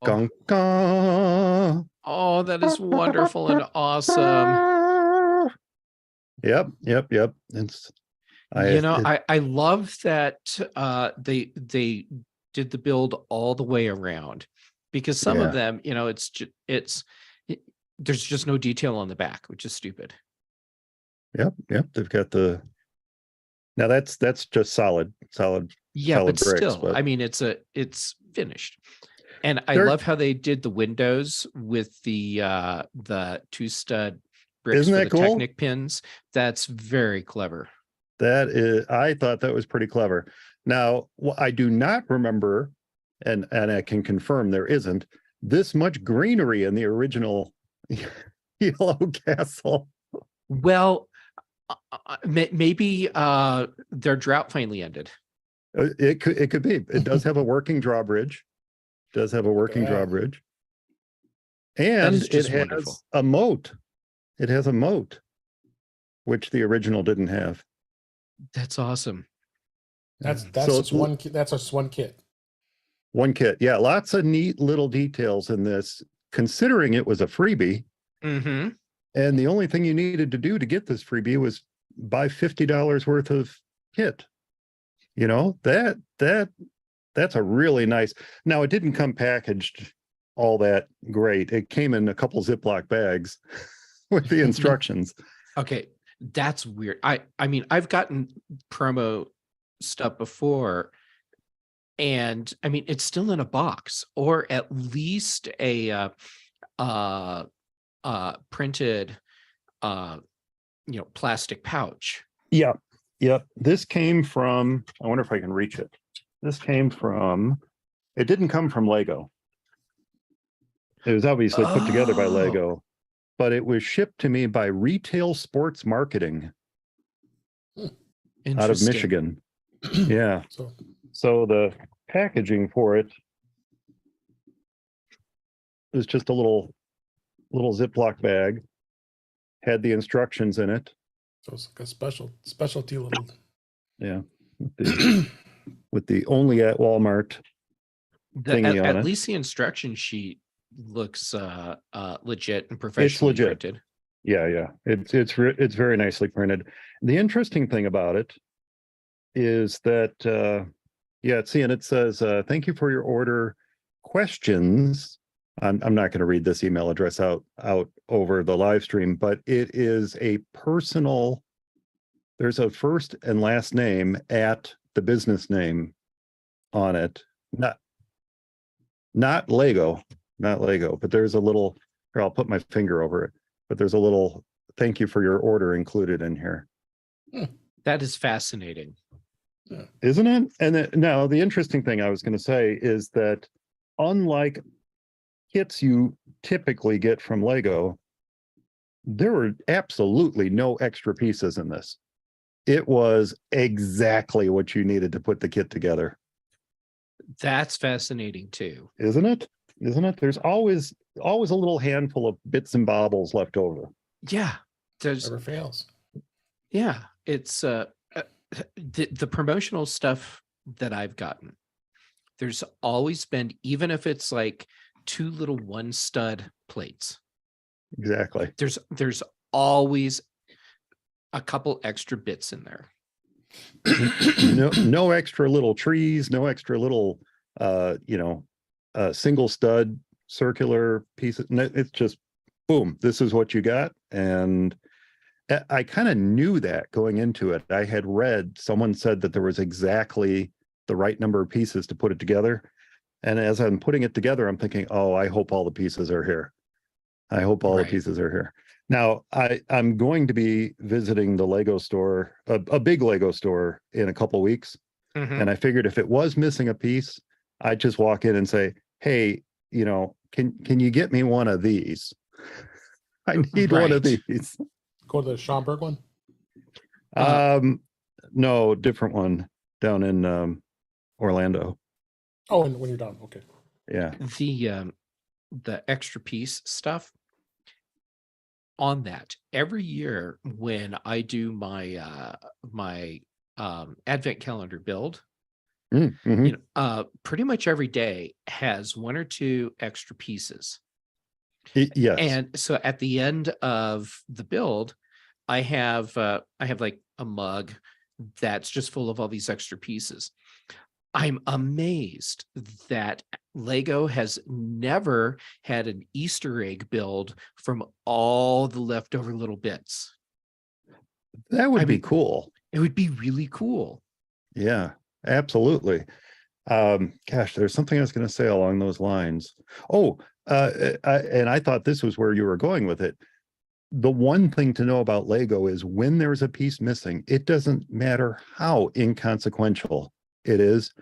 Gong, gong. Oh, that is wonderful and awesome. Yep. It's I love that they did the build all the way around, because some of them, there's just no detail on the back, which is stupid. Yep. They've got now that's just solid Yeah, solid but bricks, still, I mean, it's finished. And I They're- love how they did the windows with the 2-stud bricks Isn't for that the cool? Technic pins. That's very clever. That is, I thought that was pretty clever. Now, I do not remember, and I can confirm there isn't this much greenery in the original Yellow Castle. Well, maybe their drought finally ended. It could be. It does have a working drawbridge. Does have a working drawbridge, and it has wonderful. a moat. It has a moat, which the original didn't have. That's awesome. That's just one. That's just one kit. One kit, yeah. Lots of neat little details in this, considering it was a freebie. Mm-hmm. And the only thing you needed to do to get this freebie was buy $50 worth of kit. You know, that's a really nice. Now, it didn't come packaged all that great. It came in a couple Ziploc bags with the instructions. Okay, that's weird. I mean, I've gotten promo stuff before, and I mean, it's still in a box, or at least a printed plastic pouch. Yeah. This came from, I wonder if I can reach it. This came from, it didn't come from Lego. It was obviously put together by Lego, but it was shipped to me by Retail Sports Marketing out of Michigan. Yeah. So the packaging for it was just a little Ziploc bag, had the instructions in it. So it's like a specialty little. Yeah. With the only at Walmart thingy on it. At least the instruction sheet looks legit and professionally printed. Yeah. It's very nicely printed. The interesting thing about it is that and it says thank you for your order. Questions. I'm not going to read this email address out over the live stream, but it is a personal. There's a first and last name at the business name on it. Not Lego, but there's a little. Here, I'll put my finger over it. But there's a little thank you for your order included in here. That is fascinating, isn't it? And now the interesting thing I was going to say is that unlike kits you typically get from Lego, there were absolutely no extra pieces in this. It was exactly what you needed to put the kit together. That's fascinating too, isn't it? There's always a little handful of bits and baubles left over. Yeah, never fails. Yeah, it's the promotional stuff that I've gotten. There's always been, even if it's like 2 little 1-stud plates. Exactly. There's always a couple extra bits in there. No extra little trees, no extra little single stud circular pieces. It's just boom, this is what you got. And I kind of knew that going into it. I had read, someone said that there was exactly the right number of pieces to put it together. And as I'm putting it together, I'm thinking, oh, I hope all the pieces are here. The pieces are here. Now, I'm going to be visiting the Lego store, a big Lego store, in a couple of weeks. Mm-hmm. And I figured if it was missing a piece, I'd just walk in and say, hey, can you get me one of these? I need one of these. Go to the Schaumburg one? No, different one down in Orlando. Oh, and when you're done, okay. Yeah. The extra piece stuff on that, every year when I do my my advent calendar build, Mhm. Pretty much every day has one or two extra pieces. Yes. And so at the end of the build, I have like a mug that's just full of all these extra pieces. I'm amazed that Lego has never had an Easter egg build from all the leftover little bits. That would I be mean, cool. it would be really cool. Yeah, absolutely. Gosh, there's something I was going to say along those lines. Oh, and I thought this was where you were going with it. The one thing to know about Lego is when there's a piece missing, it doesn't matter how inconsequential it is,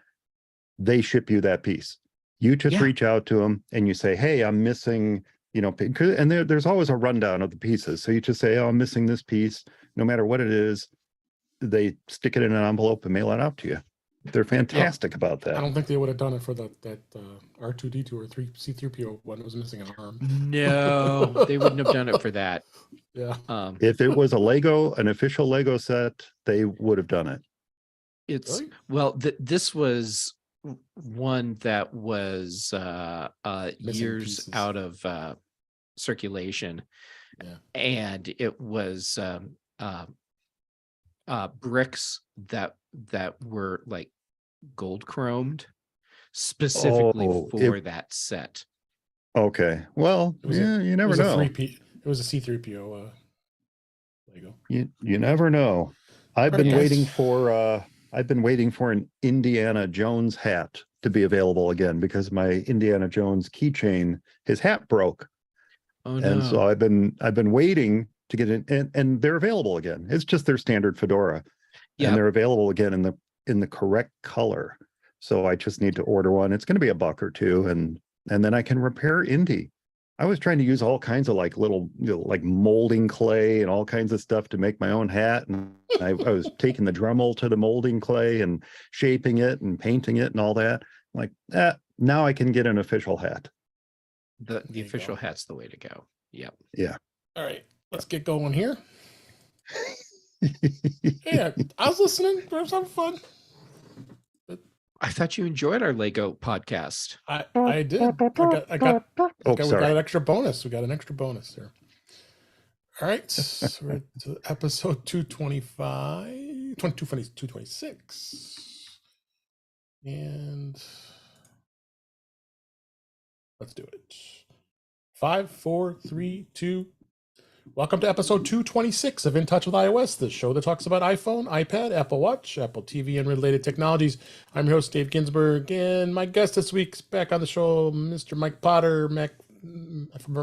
they ship you that piece. You just Yeah. reach out to them and you say, hey, I'm missing, and there's always a rundown of the pieces. So you just say, oh, I'm missing this piece. No matter what it is, they stick it in an envelope and mail it out to you. They're fantastic about I that. don't think they would have done it for that R2D2 or C3PO one that was missing an arm. No, they wouldn't have done it for that. Yeah. If it was an official Lego set, they would have done it. It's Really? well, this was one that was years pieces. out of circulation. Yeah. And it was bricks that were like gold chromed specifically for that set. Okay. Well, you never know. It was a C3PO Lego. You never know. I've been waiting for an Indiana Jones hat to be available again because my Indiana Jones keychain, his hat broke. Oh, and no. so I've been waiting to get in, and they're available again. It's just their standard fedora, and they're available again in the correct color. So I just need to order one. It's going to be $1 or $2, and then I can repair Indy. I was trying to use all kinds of like little, like molding clay and all kinds of stuff to make my own hat. And I was taking the Dremel to the molding clay and shaping it and painting it and all that. I'm like, now I can get an official hat. The official hat's the way to go. Yep. Yeah. All right, let's get going here. Yeah, I was listening. I was having fun. I thought you enjoyed our Lego podcast. I did. We got an extra bonus. We got an extra bonus there. All right, so we're to episode 226. And let's do it. 5, 4, 3, 2. Welcome to episode 226 of In Touch with iOS, the show that talks about iPhone, iPad, Apple Watch, Apple TV, and related technologies. I'm your host, Dave Ginsburg, and my guest this week's back on the show, Mr. Mike Potter,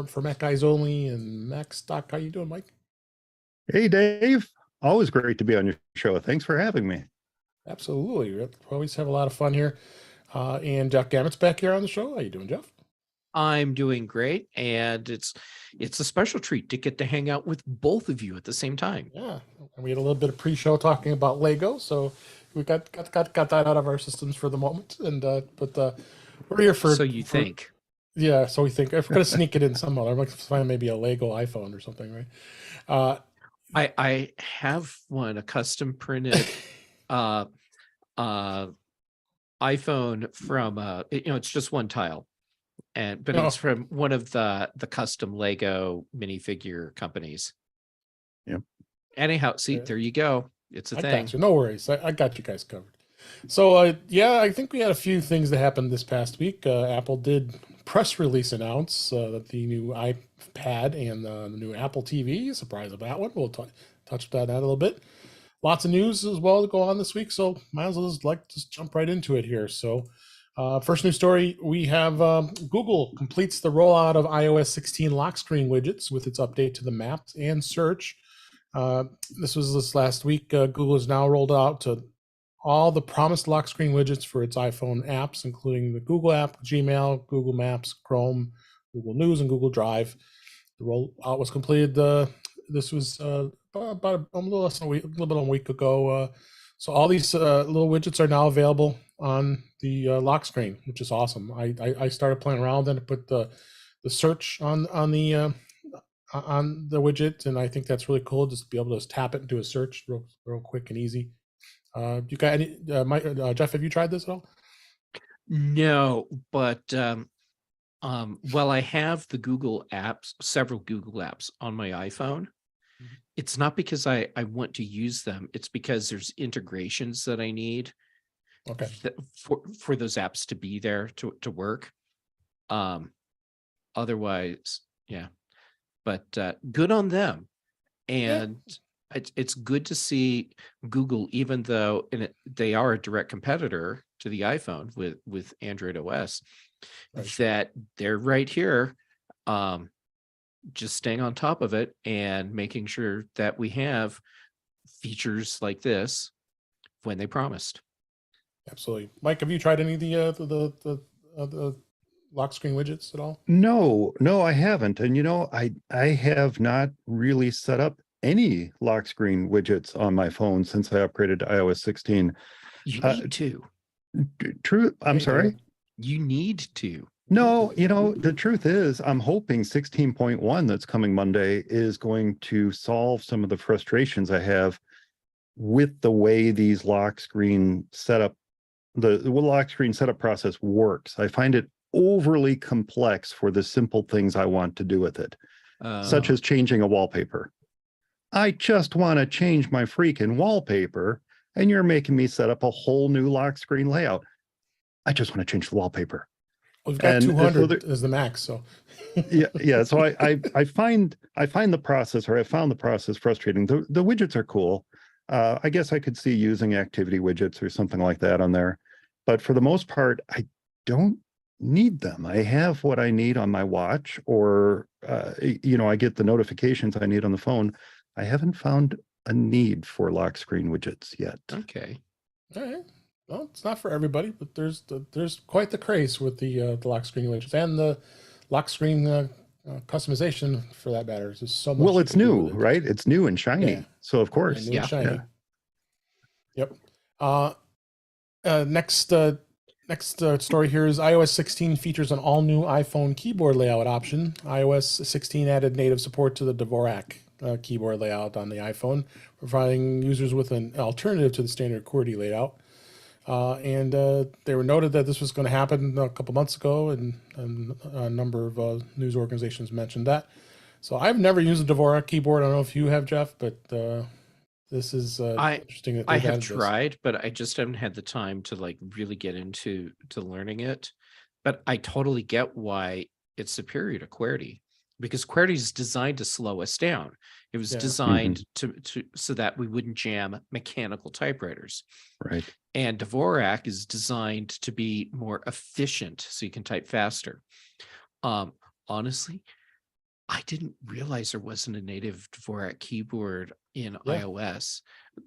for Mac Guys Only and Mac Stock. How you doing, Mike? Hey, Dave. Always great to be on your show. Thanks for having me. Absolutely. We always have a lot of fun here. And Jeff Gammett's back here on the show. How you doing, Jeff? I'm doing great, and it's a special treat to get to hang out with both of you at the same time. Yeah, and we had a little bit of pre-show talking about Lego, so we got that out of our systems for the moment. And but we're here for. So you think? Yeah, so we think if we're gonna sneak it in somehow, I'm like find maybe a Lego iPhone or something, right? I have one, a custom printed iPhone from it's just one tile. But it's from one of the custom Lego minifigure companies. Yep. Anyhow, see, there you go. It's a thing. Got you. No worries. I got you guys covered. So I think we had a few things that happened this past week. Apple did press release announce that the new iPad and the new Apple TV. Surprise of that one. We'll touch that a little bit. Lots of news as well to go on this week, so might as well just jump right into it here. So. First news story, we have Google completes the rollout of iOS 16 lock screen widgets with its update to the Maps and Search. This was this last week. Google has now rolled out to all the promised lock screen widgets for its iPhone apps, including the Google app, Gmail, Google Maps, Chrome, Google News, and Google Drive. The rollout was completed. This was about a little less than a little bit of a week ago. So all these little widgets are now available on the lock screen, which is awesome. I started playing around and put the search on the widget, and I think that's really cool just to be able to tap it and do a search real quick and easy. You got any, Jeff? Have you tried this at all? No, but well, I have the Google apps, several Google apps on my iPhone. Mhm. It's not because I want to use them. It's because there's integrations that I need Okay. for those apps to be there to work. Otherwise, yeah. But good on them. And it's good to see Google, even though they are a direct competitor to the iPhone with Android OS, Right. that they're right here, just staying on top of it and making sure that we have features like this when they promised. Absolutely. Mike, have you tried any of the lock screen widgets at all? No, I haven't. And I have not really set up any lock screen widgets on my phone since I upgraded to iOS 16. You need to. True. I'm sorry. You need to. No, the truth is, I'm hoping 16.1 that's coming Monday is going to solve some of the frustrations I have with the way these lock screen setup, the lock screen setup process works. I find it overly complex for the simple things I want to do with it, such as changing a wallpaper. I just want to change my freaking wallpaper, and you're making me set up a whole new lock screen layout. I just want to change the wallpaper. Well, we've got And 200 as the max, so yeah. So I find the process, or I found the process frustrating. The widgets are cool. I guess I could see using activity widgets or something like that on there, but for the most part, I don't need them. I have what I need on my watch, or I get the notifications I need on the phone. I haven't found a need for lock screen widgets yet. Okay. all right. Well, it's not for everybody, but there's quite the craze with the lock screen widgets and the lock screen customization, for that matter. There's so much. Well, it's new, right? It's new and shiny, Yeah. so of course, new and shiny. Yeah. Yep. Next story here is iOS 16 features an all-new iPhone keyboard layout option. iOS 16 added native support to the Dvorak keyboard layout on the iPhone, providing users with an alternative to the standard QWERTY layout. And they were noted that this was going to happen a couple months ago, and a number of news organizations mentioned that. So I've never used a Dvorak keyboard. I don't know if you have, Jeff, but this is interesting. That I have tried, but I just haven't had the time to really get into learning it. But I totally get why it's superior to QWERTY, because QWERTY is designed to slow us down. It was designed to so that we wouldn't jam mechanical typewriters. Right. And Dvorak is designed to be more efficient, so you can type faster. Honestly, I didn't realize there wasn't a native Dvorak keyboard in iOS.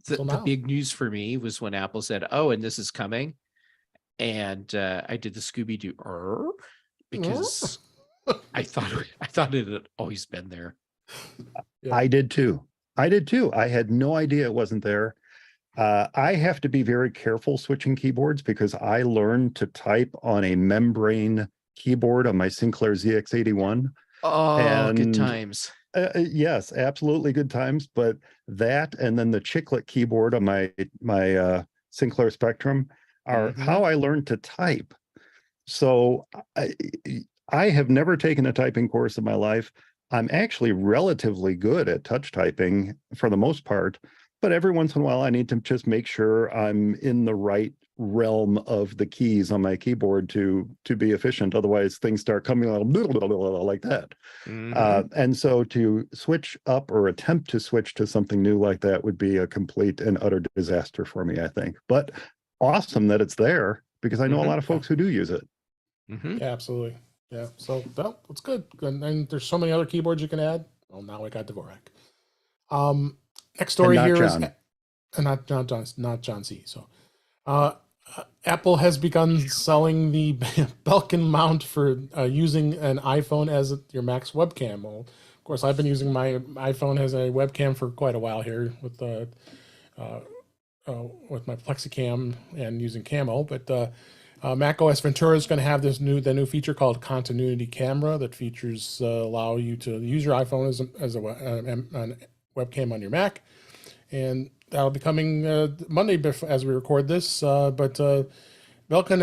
The big news for me was when Apple said, "Oh, and this is coming," and I did the Scooby-Doo because I thought it had always been there. Yeah. I did too. I had no idea it wasn't there. I have to be very careful switching keyboards because I learned to type on a membrane keyboard on my Sinclair ZX81. Oh, good times. Yes, absolutely good times. But that, and then the chiclet keyboard on my Sinclair Spectrum are how I learned to type. So I have never taken a typing course in my life. I'm actually relatively good at touch typing for the most part, but every once in a while I need to just make sure I'm in the right realm of the keys on my keyboard to be efficient. Otherwise things start coming like that. And so to switch up or attempt to switch to something new like that would be a complete and utter disaster for me, I think. But awesome that it's there, because I know a lot of folks who do use it. Yeah, absolutely. Yeah, so well, it's good. And there's so many other keyboards you can add. Well, now we got Dvorak. Next story here is not John C. So, Apple has begun selling the Belkin mount for using an iPhone as your Mac's webcam. Well, of course, I've been using my iPhone as a webcam for quite a while here with my Plexicam and using Camo, but macOS Ventura is going to have the new feature called Continuity Camera that features allow you to use your iPhone as a webcam on your Mac, and that'll be coming Monday as we record this. But Belkin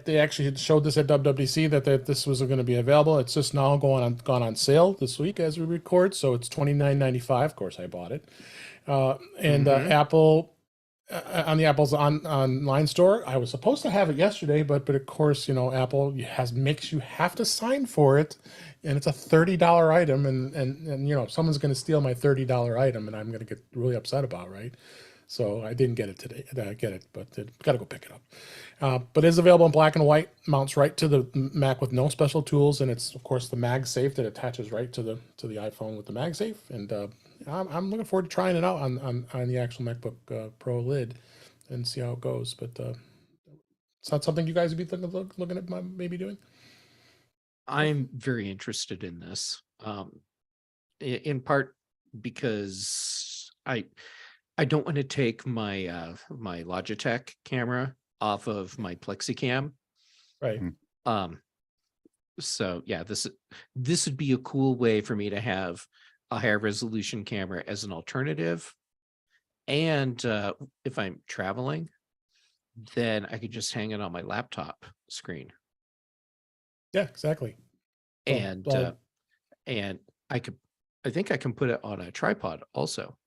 they actually had showed this at WWDC that this was going to be available. It's just now gone on sale this week as we record, so it's $29.95. Of course, I bought it. Apple on the Apple's online store. I was supposed to have it yesterday, but of course, Apple makes you have to sign for it, and it's a $30 item, and someone's going to steal my $30 item, and I'm going to get really upset about, right? So I didn't get it today. But got to go pick it up. But it is available in black and white. Mounts right to the Mac with no special tools, and it's of course the MagSafe that attaches right to the iPhone with the MagSafe. And I'm looking forward to trying it out on the actual MacBook Pro lid and see how it goes. But it's not something you guys would be looking at maybe doing. I'm very interested in this, in part because I don't want to take my my Logitech camera off of my Plexicam. Right. So yeah, this would be a cool way for me to have a higher resolution camera as an alternative. And if I'm traveling, then I could just hang it on my laptop screen. Yeah, exactly. And I think I can put it on a tripod also.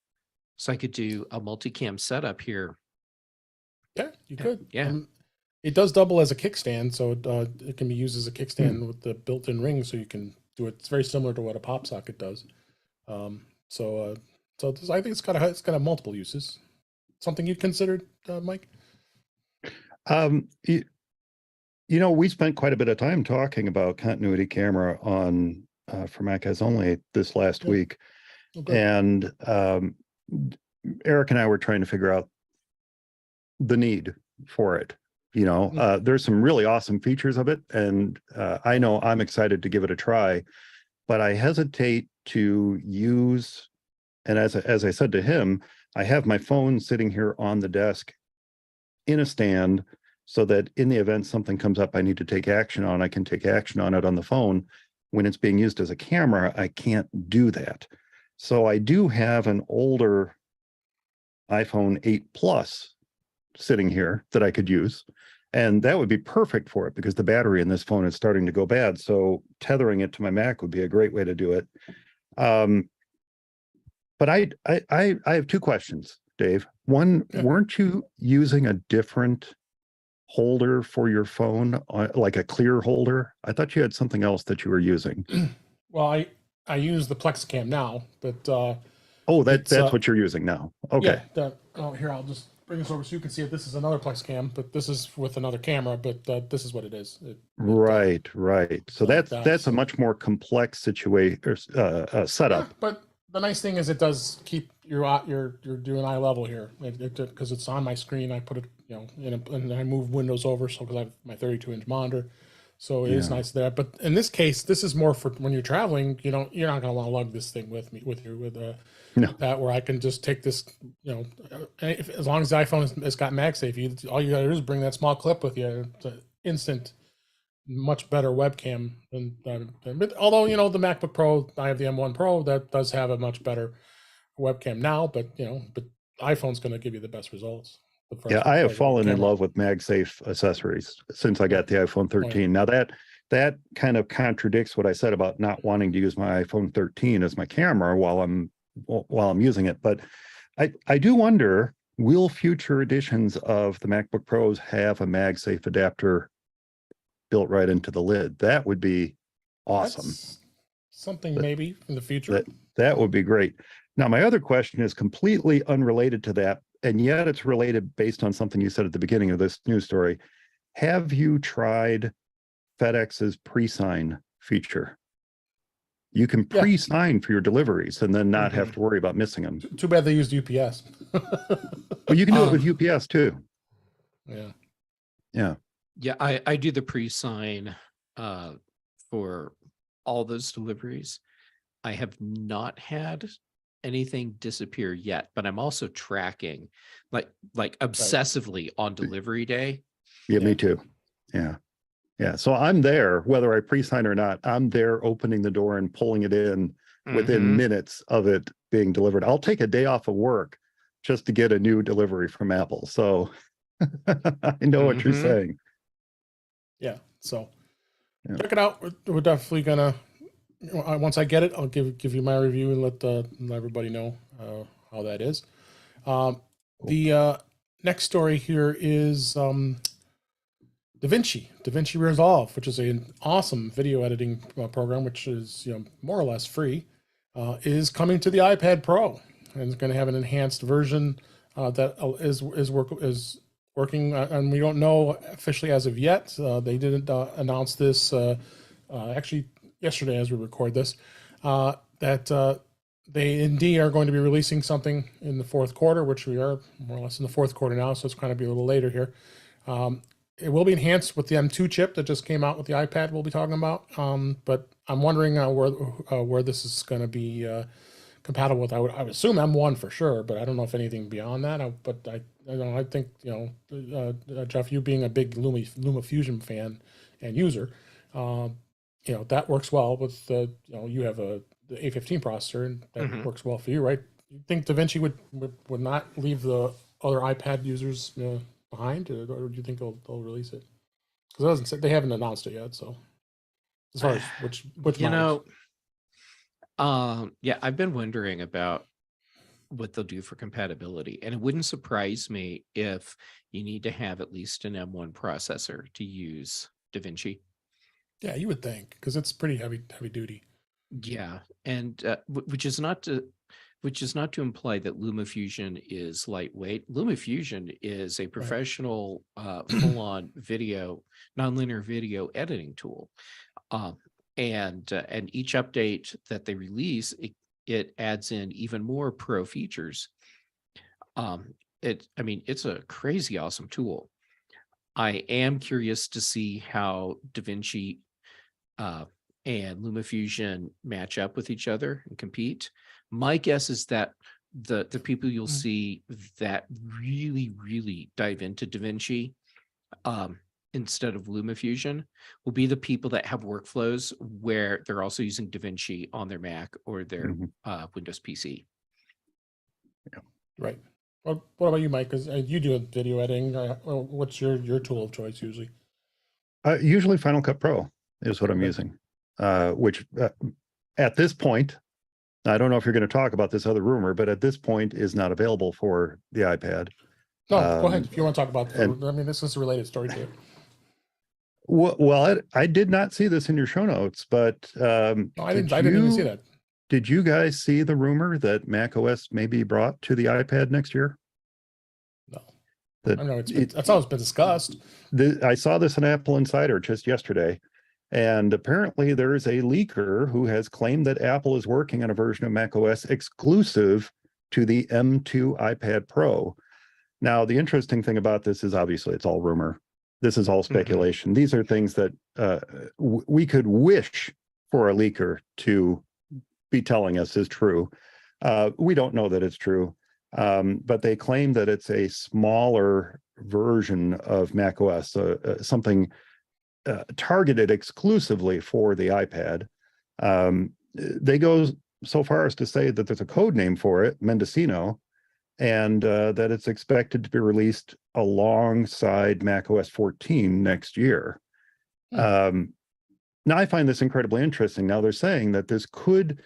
So I could do a multicam setup here. Yeah, you could. Yeah. It does double as a kickstand, so it can be used as a kickstand with the built-in ring, so you can do it. It's very similar to what a pop socket does. So I think it's got multiple uses. Something you considered, Mike? We spent quite a bit of time talking about continuity camera on for Mac as only this last week, and Eric and I were trying to figure out the need for it. There's some really awesome features of it, and I know I'm excited to give it a try, but I hesitate to use. And as I said to him, I have my phone sitting here on the desk in a stand, so that in the event something comes up I need to take action on, I can take action on it on the phone. When it's being used as a camera, I can't do that. So I do have an older iPhone 8 Plus sitting here that I could use, and that would be perfect for it because the battery in this phone is starting to go bad. So tethering it to my Mac would be a great way to do it. But I have two questions, Dave. One, weren't you using a different holder for your phone, like a clear holder? I thought you had something else that you were using. Well, I use the Plexicam now, but that's what you're using now. Okay. Yeah. Here, I'll just bring this over so you can see it. This is another Plexicam, but this is with another camera. But this is what it is. Right. So that's a much more complex situation or setup. Yeah, but the nice thing is it does keep you're doing eye level here because it's on my screen. I put it and I move windows over because I have my 32-inch monitor, so it is nice there. But in this case, this is more for when you're traveling. You're not going to want to lug this thing with that, where I can just take this. As long as the iPhone has got MagSafe, all you got to do is bring that small clip with you. It's an instant, much better webcam but although the MacBook Pro, I have the M1 Pro that does have a much better webcam now, but iPhone's going to give you the best results. I have fallen in love with MagSafe accessories since I got the iPhone 13. Now that kind of contradicts what I said about not wanting to use my iPhone 13 as my camera while I'm using it. But I do wonder, will future editions of the MacBook Pros have a MagSafe adapter built right into the lid? That would be awesome. That's something maybe in the future. That would be great. Now, my other question is completely unrelated to that, and yet it's related based on something you said at the beginning of this news story. Have you tried FedEx's pre-sign feature? You can pre-sign for your deliveries and then not have to worry about missing them. Too bad they used UPS. Well, you can do it with UPS too. Yeah. Yeah, I do the pre-sign for all those deliveries. I have not had anything disappear yet, but I'm also tracking like obsessively on delivery day. Yeah, me too. Yeah. So I'm there, whether I pre-sign or not, I'm there opening the door and pulling it in within minutes of it being delivered. I'll take a day off of work just to get a new delivery from Apple. So I know what you're saying. Yeah. So Yeah. check it out. We're definitely gonna. Once I get it, I'll give you my review and let everybody know how that is. The next story here is DaVinci Resolve, which is an awesome video editing program, which is more or less free, is coming to the iPad Pro, and it's going to have an enhanced version that is working, and we don't know officially as of yet. They didn't announce this actually yesterday as we record this, that they indeed are going to be releasing something in the fourth quarter, which we are more or less in the fourth quarter now, so it's going to be a little later here. It will be enhanced with the M2 chip that just came out with the iPad we'll be talking about, but I'm wondering where this is going to be compatible with. I would assume M1 for sure, but I don't know if anything beyond that. I think Jeff, you being a big LumaFusion fan and user, that works well with you have the A15 processor, and that works well for you, right? You think DaVinci would not leave the other iPad users behind, or do you think they'll release it? Because they haven't announced it yet. So as far as which models. Yeah, I've been wondering about what they'll do for compatibility, and it wouldn't surprise me if you need to have at least an M1 processor to use DaVinci. Yeah, you would think, because it's pretty heavy duty. Yeah, and which is not to imply that LumaFusion is lightweight. LumaFusion is a professional, full-on video, nonlinear video editing tool, and each update that they release, it adds in even more pro features. It's a crazy awesome tool. I am curious to see how DaVinci and LumaFusion match up with each other and compete. My guess is that the people you'll see that really, really dive into DaVinci instead of LumaFusion will be the people that have workflows where they're also using DaVinci on their Mac or their Windows PC. Yeah. Right. Well, what about you, Mike? Because you do video editing. What's your tool of choice usually? Usually Final Cut Pro is what I'm using, which at this point, I don't know if you're going to talk about this other rumor, but at this point is not available for the iPad. No, go ahead. If you want to talk about this is a related story to it. Well, I did not see this in your show notes, but no, I didn't even see that. Did you guys see the rumor that macOS may be brought to the iPad next year? No. I know that's how it's been discussed. I saw this in Apple Insider just yesterday, and apparently there is a leaker who has claimed that Apple is working on a version of macOS exclusive to the M2 iPad Pro. Now, the interesting thing about this is obviously it's all rumor. This is all speculation. These are things that we could wish for a leaker to be telling us is true. We don't know that it's true, but they claim that it's a smaller version of macOS, something targeted exclusively for the iPad. They go so far as to say that there's a code name for it, Mendocino, and that it's expected to be released alongside macOS 14 next year. Now, I find this incredibly interesting. Now, they're saying that this could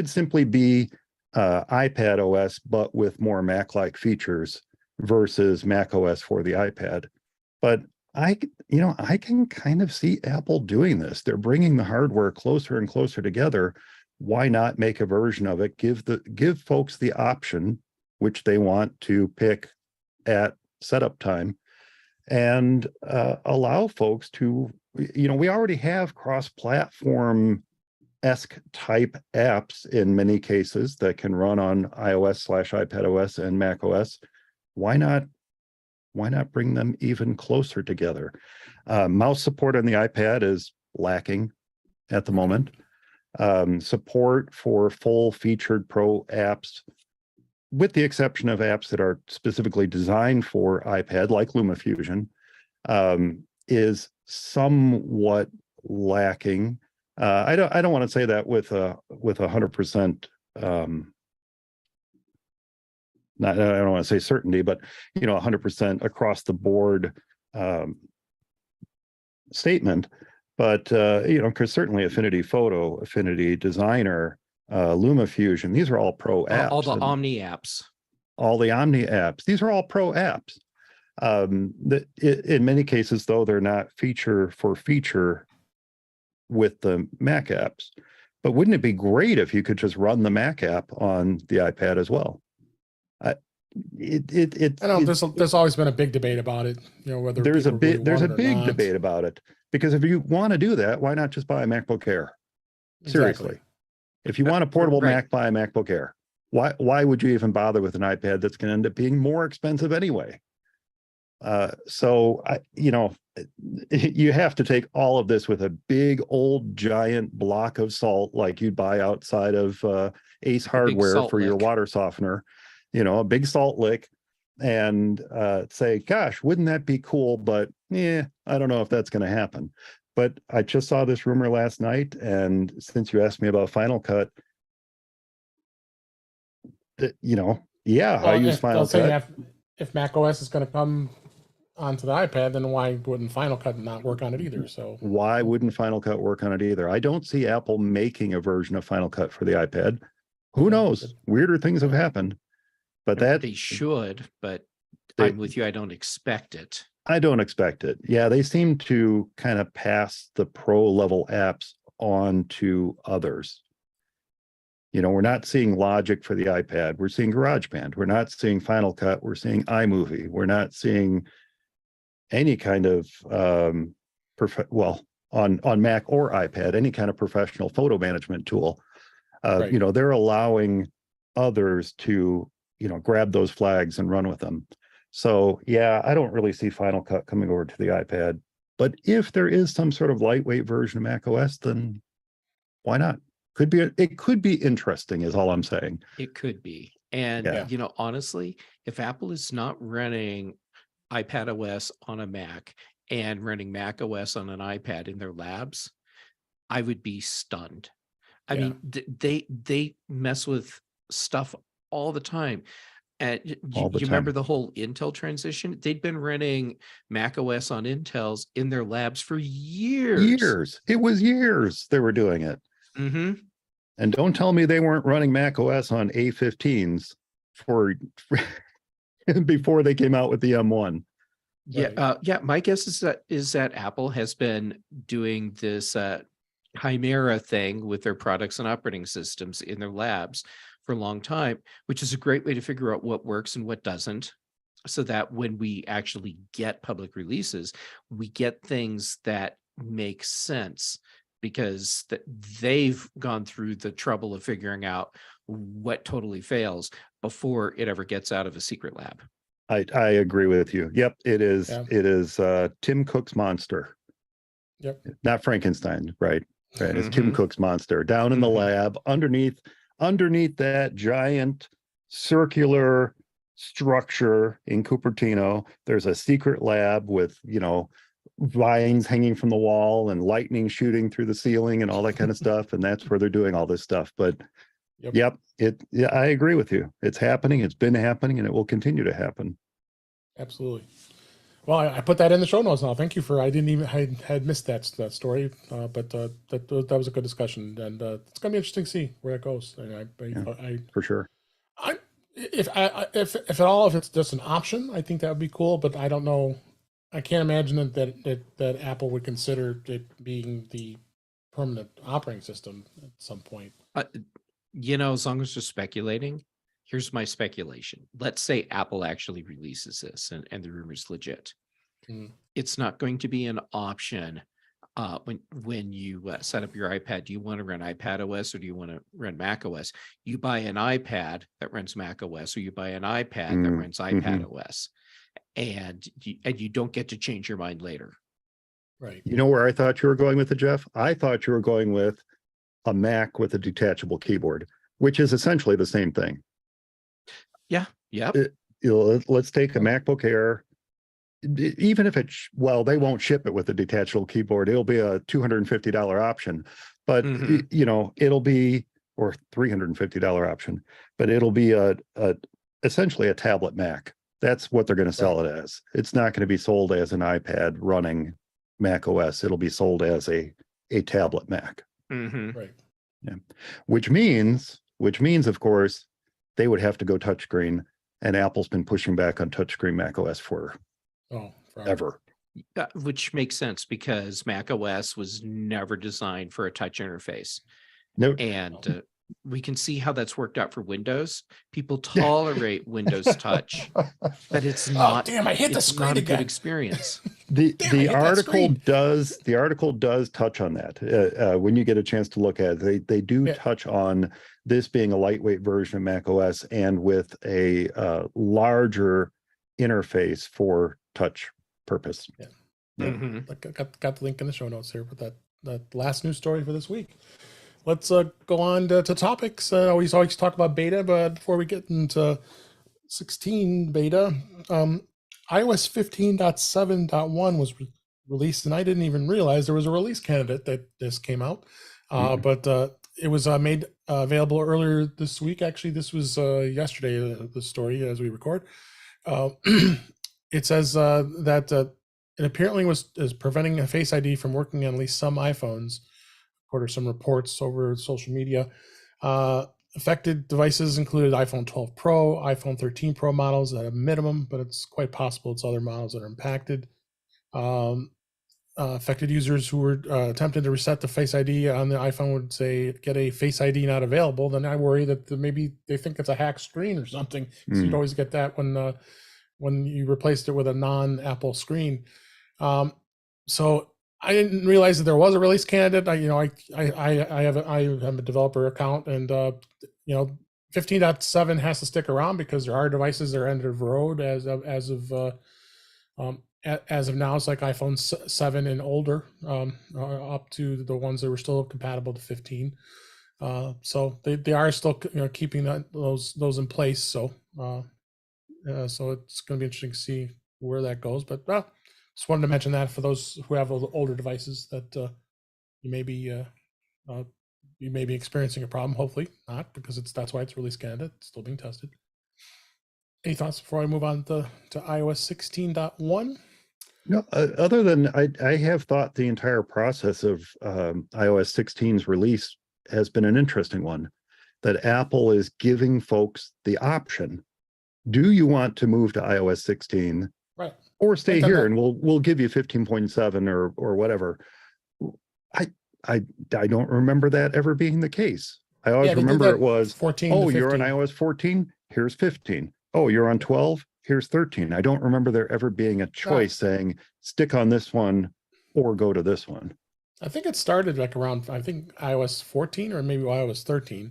simply be iPad OS, but with more Mac-like features versus Mac OS for the iPad. But I can kind of see Apple doing this. They're bringing the hardware closer and closer together. Why not make a version of it? Give folks the option, which they want to pick at setup time, and allow folks to, we already have cross-platform esque type apps in many cases that can run on iOS/iPadOS and macOS. Why not bring them even closer together? Mouse support on the iPad is lacking at the moment. Support for full featured pro apps, with the exception of apps that are specifically designed for iPad, like LumaFusion, is somewhat lacking. I don't want to say that with 100% not, I don't want to say certainty, but 100% across the board statement. But because certainly Affinity Photo, Affinity Designer, LumaFusion, these are all pro apps. All the Omni apps. All the Omni apps. These are all pro apps. In many cases, though, they're not feature for feature with the Mac apps. But wouldn't it be great if you could just run the Mac app on the iPad as well? I know there's always been a big debate about it. Whether there's a big not. debate about it, because if you want to do that, why not just buy a MacBook Air? Seriously, Exactly. if you want a portable Right. Mac, buy a MacBook Air. Why would you even bother with an iPad that's going to end up being more expensive anyway? So you have to take all of this with a big old giant block of salt, like you'd buy outside of Ace Hardware for your water softener, a big salt lick, and say, gosh, wouldn't that be cool? But I don't know if that's going to happen. But I just saw this rumor last night, and since you asked me about Final Cut, I use Final Cut. If Mac OS is going to come onto the iPad, then why wouldn't Final Cut not work on it either? So why wouldn't Final Cut work on it either? I don't see Apple making a version of Final Cut for the iPad. Who knows? Weirder things have happened, but that they should. But I'm with you. I don't expect it. I don't expect it. Yeah, they seem to kind of pass the pro level apps on to others. We're not seeing Logic for the iPad. We're seeing GarageBand. We're not seeing Final Cut. We're seeing iMovie. We're not seeing any kind of on Mac or iPad, any kind of professional photo management tool. Right. They're allowing others to grab those flags and run with them. So yeah, I don't really see Final Cut coming over to the iPad. But if there is some sort of lightweight version of Mac OS, then why not? It could be interesting, is all I'm saying. It could be. And honestly, if Apple is not running iPad OS on a Mac and running Mac OS on an iPad in their labs, I would be stunned. I mean, they mess with stuff all the time. And you remember the whole Intel transition? They'd been running Mac OS on Intels in their labs for years. It was years they were doing it. Mm-hmm. And don't tell me they weren't running Mac OS on A15s for before they came out with the M1. Yeah. My guess is that Apple has been doing this chimera thing with their products and operating systems in their labs for a long time, which is a great way to figure out what works and what doesn't, so that when we actually get public releases, we get things that make sense, because they've gone through the trouble of figuring out what totally fails before it ever gets out of a secret lab. I agree with you. Yep, it is. Yeah. It is Tim Cook's monster. Yep. Not Frankenstein, right? Right. It's Tim Cook's monster down in the lab underneath that giant circular structure in Cupertino. There's a secret lab with, vines hanging from the wall and lightning shooting through the ceiling and all that kind of stuff. And that's where they're doing all this stuff. But I agree with you. It's happening. It's been happening, and it will continue to happen. Absolutely. Well, I put that in the show notes now. Thank you I had missed that story, but that was a good discussion, and it's going to be interesting to see where it goes. For sure. If at all, if it's just an option, I think that would be cool, but I don't know. I can't imagine that Apple would consider it being the permanent operating system at some point. As long as we're speculating, here's my speculation. Let's say Apple actually releases this and the rumor's legit. It's not going to be an option when you set up your iPad. Do you want to run iPad OS or do you want to run Mac OS? You buy an iPad that runs Mac OS, or you buy an iPad that runs iPad OS, and you don't get to change your mind later. Right. You know where I thought you were going with it, Jeff? I thought you were going with a Mac with a detachable keyboard, which is essentially the same thing. Yeah. Yeah. Let's take a MacBook Air. Even if they won't ship it with a detachable keyboard. It'll be a $250 option, but it'll be, or $350 option, but it'll be a essentially a tablet Mac. That's what they're going to sell it as. It's not going to be sold as an iPad running Mac OS. It'll be sold as a tablet Mac. Mm-hmm. Right. Yeah. Which means, of course, they would have to go touchscreen, and Apple's been pushing back on touchscreen Mac OS forever. Which makes sense because Mac OS was never designed for a touch interface. No. And we can see how that's worked out for Windows. People tolerate Windows Touch, but it's not. Oh, damn! I hit the screen again. A good experience. The article does touch on that when you get a chance to look at it. They do touch on this being a lightweight version of Mac OS and with a larger interface for touch purpose. Yeah. Mm-hmm. Got the link in the show notes here. But that last news story for this week. Let's go on to topics. We always talk about beta, but before we get into 16 beta, iOS 15.7.1 was released, and I didn't even realize there was a release candidate that this came out. But it was made available earlier this week. Actually, this was yesterday, the story as we record. It says that it apparently is preventing a Face ID from working on at least some iPhones. According to some reports over social media. Affected devices included iPhone 12 Pro, iPhone 13 Pro models at a minimum, but it's quite possible it's other models that are impacted. Affected users who were attempting to reset the Face ID on the iPhone would say, get a Face ID not available. Then I worry that maybe they think it's a hacked screen or something. So you'd always get that when you replaced it with a non-Apple screen. So I didn't realize that there was a release candidate. I have a developer account, and 15.7 has to stick around because there are devices that are end of road as of now. It's like iPhone 7 and older, up to the ones that were still compatible to 15. So they are still keeping those in place. So so it's going to be interesting to see where that goes. But just wanted to mention that for those who have older devices that you may be experiencing a problem. Hopefully not, because that's why it's release candidate. It's still being tested. Any thoughts before I move on to iOS 16.1? No, other than I have thought the entire process of iOS 16's release has been an interesting one. That Apple is giving folks the option: do you want to move to iOS 16? Right. Or stay here and we'll give you 15.7 or whatever. I don't remember that ever being the case. I always remember it was 14. Oh, you're on iOS 14, here's 15. Oh, you're on 12, here's 13. I don't remember there ever being a choice saying stick on this one or go to this one. I think it started like around iOS 14 or maybe iOS 13.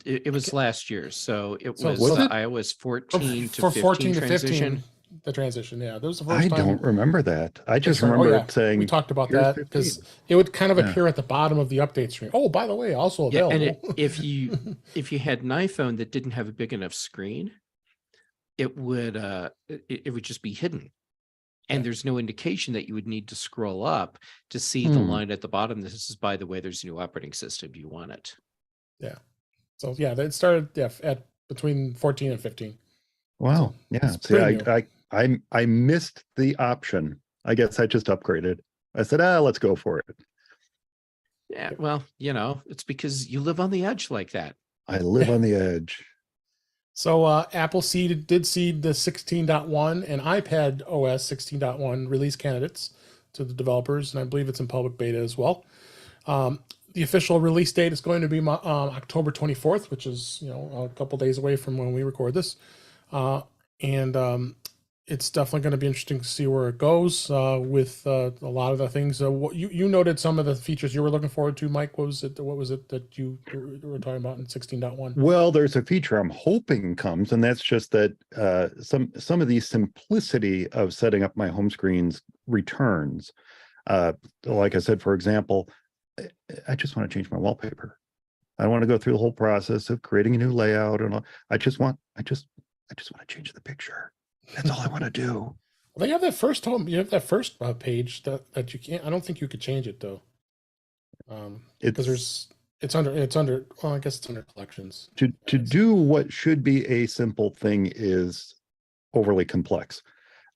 It was last year, so it was iOS 14 to 15 transition. The transition, yeah. There was the first I time. don't remember that. I just remember it saying we talked about that because it would kind of appear at the bottom of the update screen. Oh, by the way, also available. And if you had an iPhone that didn't have a big enough screen, it would just be hidden. And there's no indication that you would need to scroll up to see the line at the bottom. This is, by the way, there's a new operating system. Do you want it? Yeah. So yeah, it started at between 14 and 15. Wow. Yeah. See, I missed the option. I guess I just upgraded. I said, let's go for it. Yeah. Well, it's because you live on the edge like that. I live on the edge. So Apple did seed the 16.1 and iPad OS 16.1 release candidates to the developers, and I believe it's in public beta as well. The official release date is going to be October 24th, which is a couple days away from when we record this, and it's definitely going to be interesting to see where it goes with a lot of the things. You noted some of the features you were looking forward to, Mike. What was it that you were talking about in 16.1? Well, there's a feature I'm hoping comes, and that's just that some of the simplicity of setting up my home screens returns. Like I said, for example, I just want to change my wallpaper. I don't want to go through the whole process of creating a new layout, and I just want to change the picture. That's all I want to do. Well, they have that first home. You have that first page that you can't. I don't think you could change it though, because well, I guess it's under collections. To do what should be a simple thing is overly complex.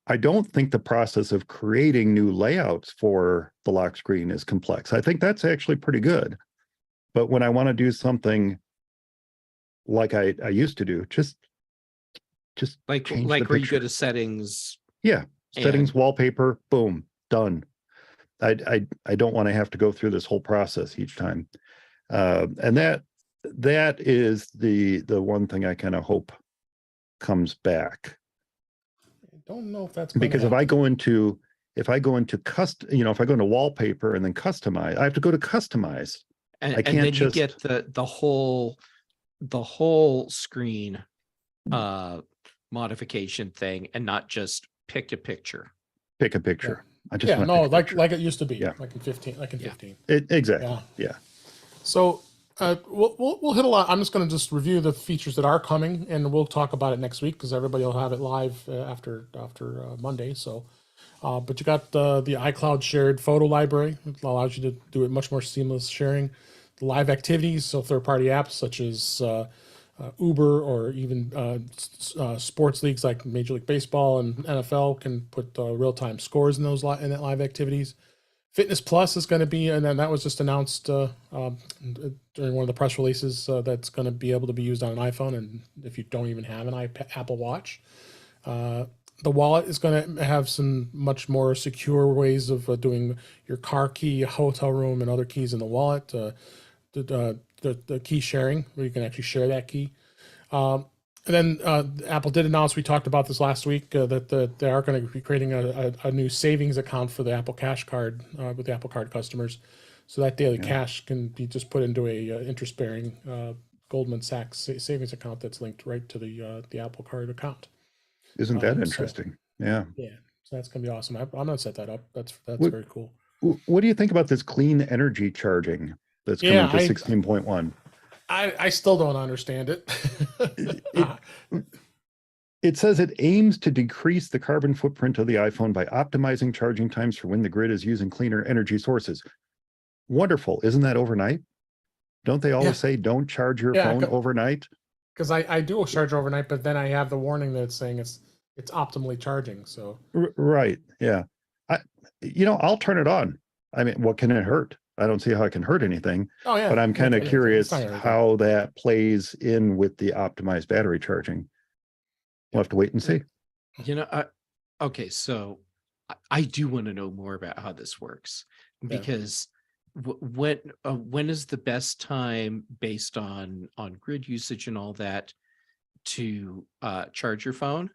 I don't think the process of creating new layouts for the lock screen is complex. I think that's actually pretty good. But when I want to do something like I used to do, just Like change the where you go picture. to settings. Yeah, settings, And- wallpaper, boom, done. I don't want to have to go through this whole process each time. And that is the one thing I kind of hope comes back. I don't know if that's gonna Because if I go into if I go into wallpaper and then customize, I have to go to customize. And, I can't then you just get the whole screen modification thing, and not just pick a picture. pick a picture. I just Yeah, want to no, pick a picture. like it used to be. Yeah. Like in 15. Like in Yeah. 15. Exactly. Yeah. Yeah. So we'll hit a lot. I'm just going to just review the features that are coming, and we'll talk about it next week because everybody will have it live after Monday. So, but you got the iCloud shared photo library. It allows you to do it much more seamless sharing. The live activities, so third-party apps such as Uber or even sports leagues like Major League Baseball and NFL can put real-time scores in in that live activities. Fitness Plus is going to be, and then that was just announced during one of the press releases that's going to be able to be used on an iPhone, and if you don't even have an Apple Watch. The wallet is going to have some much more secure ways of doing your car key, hotel room, and other keys in the wallet. The key sharing, where you can actually share that key. And then Apple did announce, we talked about this last week, that they are going to be creating a new savings account for the Apple Cash Card with the Apple Card customers. So that daily cash can be just put into a interest-bearing Goldman Sachs savings account that's linked right to the Apple Card account. Isn't that interesting? Yeah. Yeah, so that's going to be awesome. I'm going to set that up. That's very cool. What do you think about this clean energy charging that's coming to 16.1? I still don't understand it. It says it aims to decrease the carbon footprint of the iPhone by optimizing charging times for when the grid is using cleaner energy sources. Wonderful. Isn't that overnight? Don't they always say don't charge your phone overnight? Because I do charge overnight, but then I have the warning that it's saying it's optimally charging. So right. Yeah. I'll turn it on. I mean, what can it hurt? I don't see how it can hurt anything. Oh yeah. But I'm kind of curious how that plays in with the optimized battery charging. We'll have to wait and see. Okay, so I do want to know more about how this works, because when is the best time, based on grid usage and all that, to charge your phone?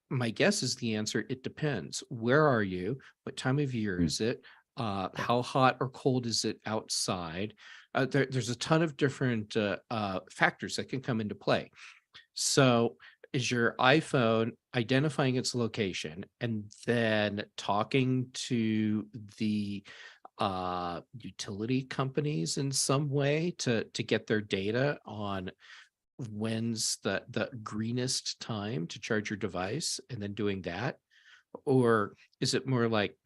My guess is the answer, it depends. Where are you? What time of year is it? How hot or cold is it outside? There's a ton of different factors that can come into play. So is your iPhone identifying its location and then talking to the utility companies in some way to get their data on when's the greenest time to charge your device, and then doing that? Or is it more like,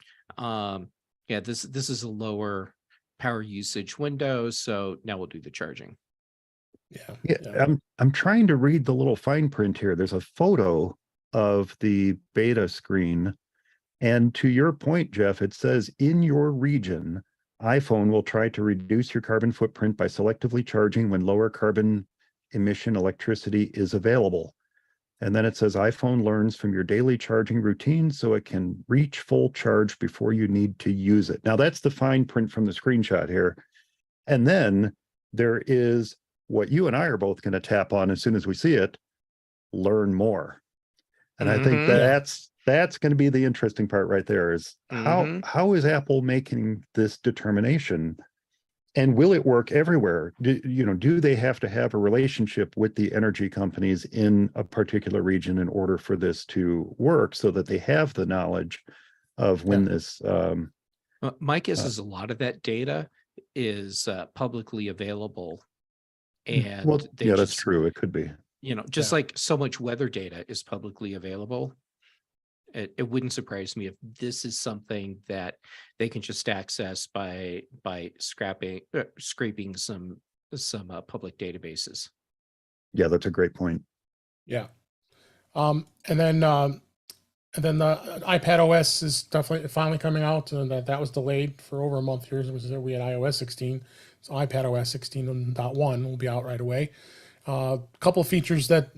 this is a lower power usage window, so now we'll do the charging? Yeah. I'm trying to read the little fine print here. There's a photo of the beta screen, and to your point, Jeff, it says in your region, iPhone will try to reduce your carbon footprint by selectively charging when lower carbon emission electricity is available. And then it says iPhone learns from your daily charging routine so it can reach full charge before you need to use it. Now that's the fine print from the screenshot here. And then there is what you and I are both going to tap on as soon as we see it, learn more. And I think that's going to be the interesting part right there, is how is Apple making this determination, and will it work everywhere? Do they have to have a relationship with the energy companies in a particular region in order for this to work, so that they have the knowledge of when this my guess is a lot of that data is publicly available, and that's true. It could be, just like so much weather data is publicly available. It wouldn't surprise me if this is something that they can just access by scraping some public databases. Yeah, that's a great point. Yeah. And then the iPad OS is definitely finally coming out, and that was delayed for over a month here. We had iOS 16, so iPad OS 16.1 will be out right away. A couple of features that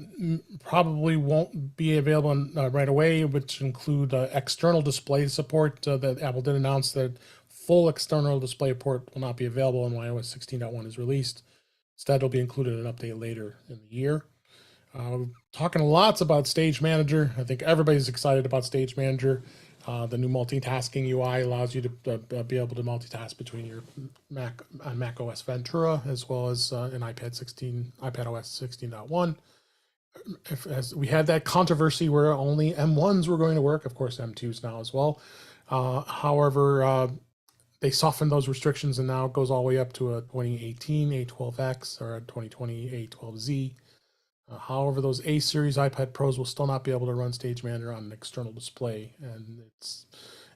probably won't be available right away, which include external display support. That Apple did announce that full external display support will not be available when iOS 16.1 is released. Instead, it'll be included in an update later in the year. Talking lots about Stage Manager. I think everybody's excited about Stage Manager. The new multitasking UI allows you to be able to multitask between your Mac OS Ventura as well as in iPad OS 16.1. As we had that controversy where only M1s were going to work, of course M2s now as well. However, they softened those restrictions, and now it goes all the way up to a 2018 A12X or a 2020 A12Z. However, those A series iPad Pros will still not be able to run Stage Manager on an external display, and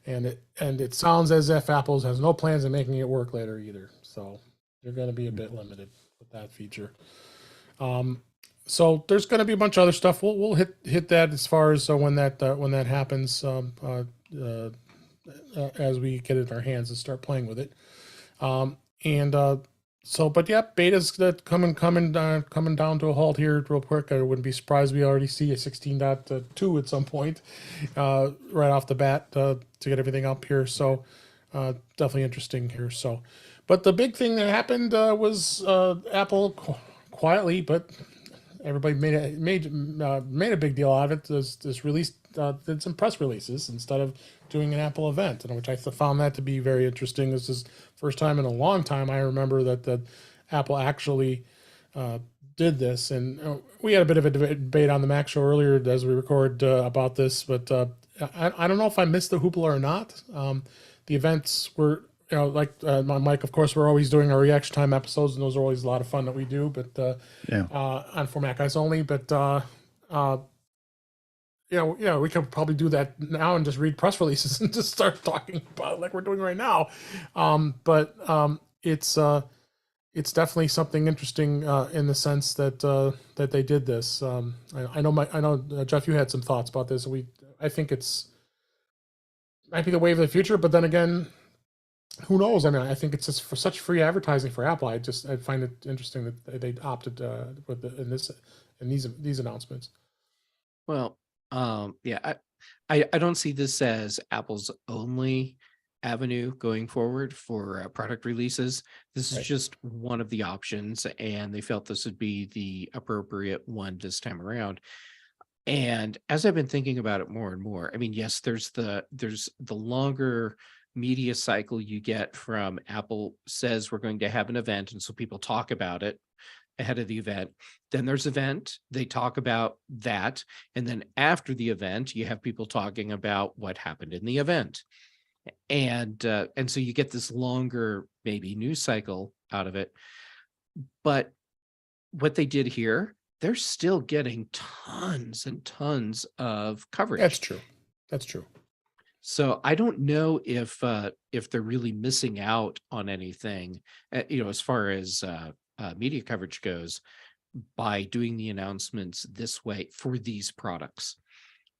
it sounds as if Apple has no plans of making it work later either. So they're going to be a bit limited with that feature. So there's going to be a bunch of other stuff. We'll hit that as far as when that happens as we get it in our hands and start playing with it. But yeah, beta's coming down to a halt here real quick. I wouldn't be surprised we already see a 16.2 at some point, right off the bat to get everything up here. So definitely interesting here. So, but the big thing that happened was Apple quietly, but everybody made a big deal out of it. This release did some press releases instead of doing an Apple event, and which I found that to be very interesting. This is first time in a long time I remember that Apple actually did this, and we had a bit of a debate on the Mac Show earlier as we record about this, but I don't know if I missed the hoopla or not. The events were, like Mike, of course, we're always doing our reaction time episodes, and those are always a lot of fun that we do, but on For Mac Guys Only, but we could probably do that now and just read press releases and just start talking about it like we're doing right now. But it's definitely something interesting in the sense that they did this. I know Jeff, you had some thoughts about this. I think might be the wave of the future, but then again, who knows? I mean, I think it's just for such free advertising for Apple. I find it interesting that they opted in these announcements. Well, yeah, I don't see this as Apple's only avenue going forward for product releases. This is just one of the options, and they felt this would be the appropriate one this time around. And as I've been thinking about it more and more, I mean, yes, there's the longer media cycle you get from Apple says we're going to have an event, and so people talk about it ahead of the event. Then there's event, they talk about that, and then after the event you have people talking about what happened in the event, and so you get this longer maybe news cycle out of it. But what they did here, they're still getting tons and tons of coverage. That's true. So I don't know if they're really missing out on anything, as far as media coverage goes, by doing the announcements this way for these products.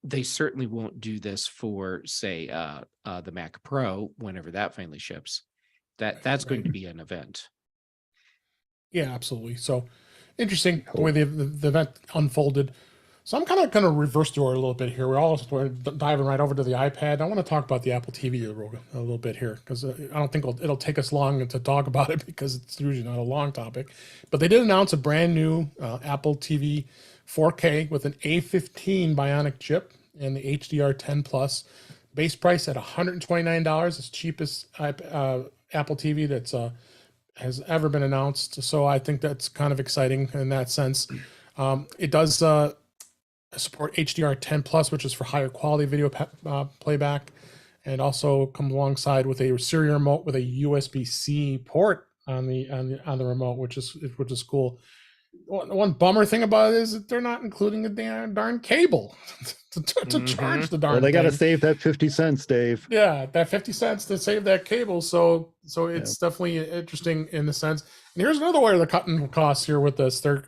They certainly won't do this for, say, the Mac Pro whenever that finally ships. That's going to be an event. Yeah, absolutely. So interesting the way the event unfolded. So I'm kind of going to reverse the order a little bit here. We're diving right over to the iPad. I want to talk about the Apple TV a little bit here, because I don't think it'll take us long to talk about it, because it's usually not a long topic. But they did announce a brand new Apple TV 4K with an A15 Bionic chip and the HDR10 Plus. Base price at $129, as cheapest Apple TV that's has ever been announced. So I think that's kind of exciting in that sense. It does support HDR10 Plus, which is for higher quality video playback, and also comes alongside with a serial remote with a USB-C port on the remote, which is cool. one bummer thing about it is that they're not including a darn cable to charge the darn Well, they got to thing. save that 50 cents, Dave. Yeah, that 50 cents to save that cable. So it's definitely interesting in the sense. And here's another way they're cutting costs here with this. They're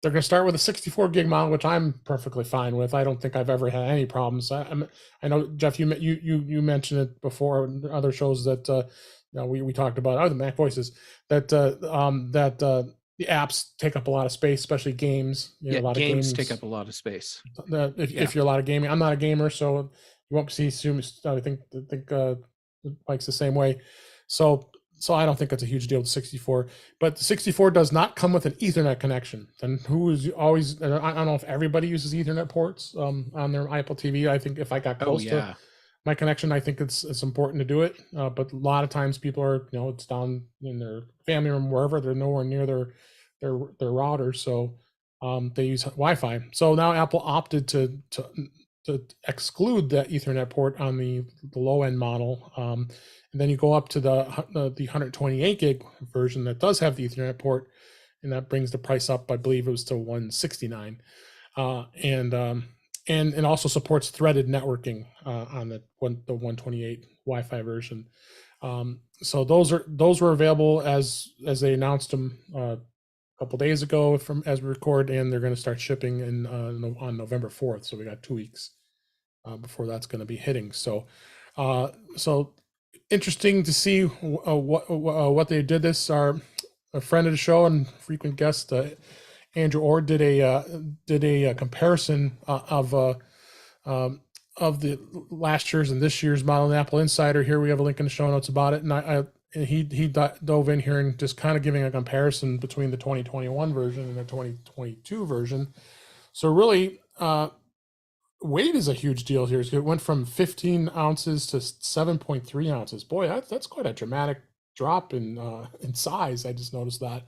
going to start with a 64 gig model, which I'm perfectly fine with. I don't think I've ever had any problems. I know, Jeff, you mentioned it before in other shows that we talked about other Mac Voices that the apps take up a lot of space, especially games. A lot games take up a lot of space. If you're a lot of gaming, I'm not a gamer, so you won't see. I think Mike's the same way. So I don't think it's a huge deal with 64. But the 64 does not come with an Ethernet connection. And who is always? I don't know if everybody uses Ethernet ports on their Apple TV. I think if I got close to my connection, I think it's important to do it. But a lot of times people are, it's down in their family room, wherever, they're nowhere near their router, so they use Wi-Fi. So now Apple opted to exclude that Ethernet port on the low end model, and then you go up to the 128 gig version that does have the Ethernet port, and that brings the price up. I believe it was to 169, and also supports threaded networking on the 128 Wi-Fi version. So those were available as they announced them a couple days ago as we record, and they're going to start shipping on November 4th. So we got 2 weeks before that's going to be hitting. So interesting to see what they did. This, our a friend of the show and frequent guest Andrew Orr did a comparison of the last year's and this year's model in Apple Insider. Here we have a link in the show notes about it, and he dove in here and just kind of giving a comparison between the 2021 version and the 2022 version. So really, weight is a huge deal here. It went from 15 ounces to 7.3 ounces. Boy, that's quite a dramatic drop in size. I just noticed that.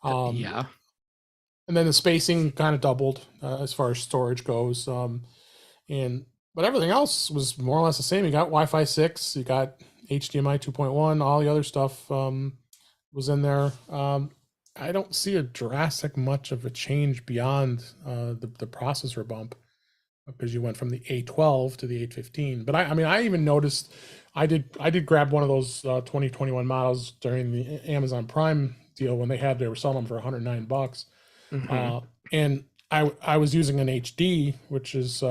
And then the spacing kind of doubled as far as storage goes. But everything else was more or less the same. You got Wi-Fi 6, you got HDMI 2.1, all the other stuff was in there. I don't see a drastic much of a change beyond the processor bump, because you went from the A12 to the A15. But I even noticed, I did grab one of those 2021 models during the Amazon Prime deal when they were selling them for $109. Mm-hmm. And I was using an HD, which is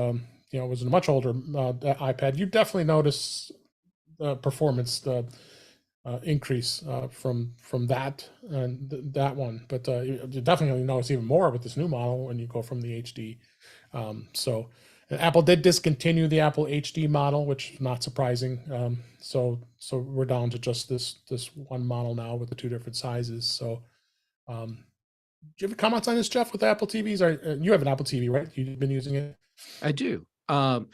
was a much older iPad. You definitely notice the performance increase from that and that one, but you definitely notice even more with this new model when you go from the HD. So Apple did discontinue the Apple HD model, which is not surprising. So we're down to just this one model now with the two different sizes. So do you have comments on this, Jeff, with Apple TVs? You have an Apple TV, right? You've been using it? I do. I'm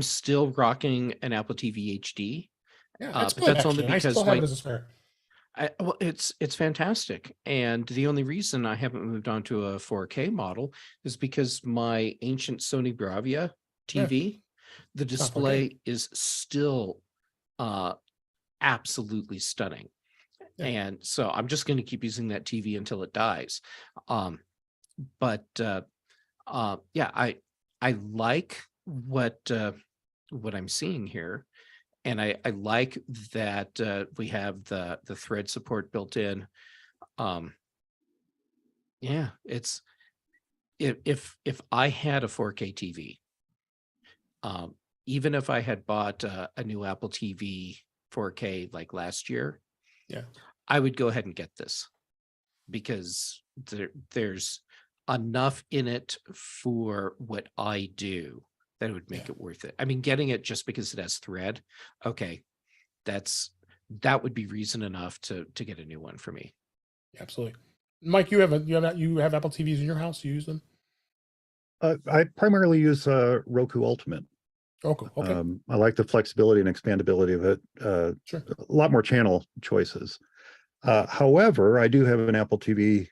still rocking an Apple TV HD. Yeah, that's but good, that's only actually. because I still have it as a spare. It's fantastic, and the only reason I haven't moved on to a 4K model is because my ancient Sony Bravia TV, the display is still absolutely stunning. Yeah. And so I'm just going to keep using that TV until it dies. But I like what I'm seeing here, and I like that we have the thread support built in. It's if I had a 4K TV, even if I had bought a new Apple TV 4K like last year, I would go ahead and get this, because there's enough in it for what I do that it would make it worth it. I mean, getting it just because it has thread, okay, that would be reason enough to get a new one for me. Absolutely. Mike, you have Apple TVs in your house? You use them? I primarily use Roku Ultimate. Oh, cool. Okay. I like the flexibility and expandability of it. Sure. A lot more channel choices. However, I do have an Apple TV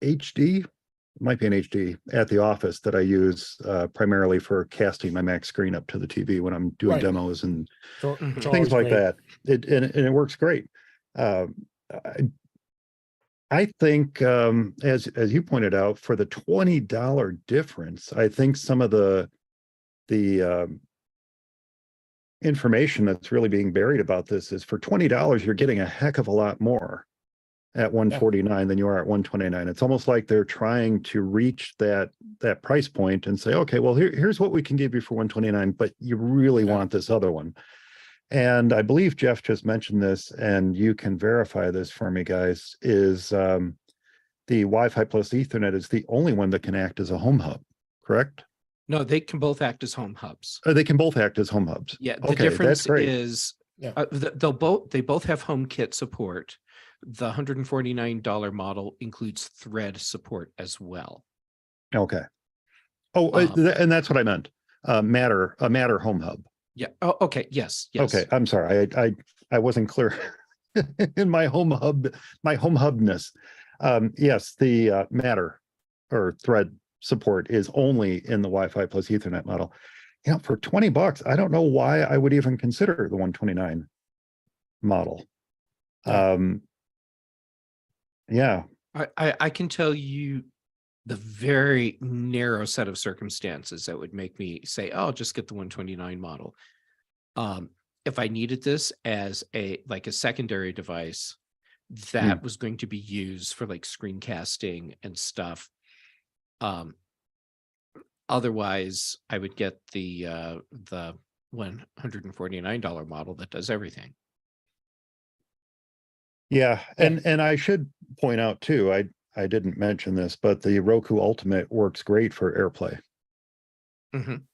HD, it might be an HD, at the office that I use primarily for casting my Mac screen up to the TV when I'm doing demos and things like that. It works great. I think, as you pointed out, for the $20 difference, I think some of the information that's really being buried about this is for $20, you're getting a heck of a lot more at 149 than you are at 129. It's almost like they're trying to reach that price point and say, okay, well, here's what we can give you for 129, but you really want this other one. And I believe Jeff just mentioned this, and you can verify this for me, guys, is the Wi-Fi plus Ethernet is the only one that can act as a home hub, correct? No, they can both act as home hubs. They can both act as home hubs. Yeah, the Okay, difference that's great. is they both have HomeKit support. The $149 model includes Thread support as well. Okay. Oh, and that's what I meant. A Matter home hub. Yeah. Oh, okay. Yes. Yes. Okay. I'm sorry. I wasn't clear in my home hubness. Yes, the Matter or Thread support is only in the Wi-Fi plus Ethernet model. You know, for $20, I don't know why I would even consider the 129 model. Yeah. I can tell you the very narrow set of circumstances that would make me say, oh, just get the 129 model. If I needed this as a secondary device that was going to be used for like screencasting and stuff. Otherwise I would get the $149 model that does everything. Yeah, and I should point out too, I didn't mention this, but the Roku Ultimate works great for AirPlay.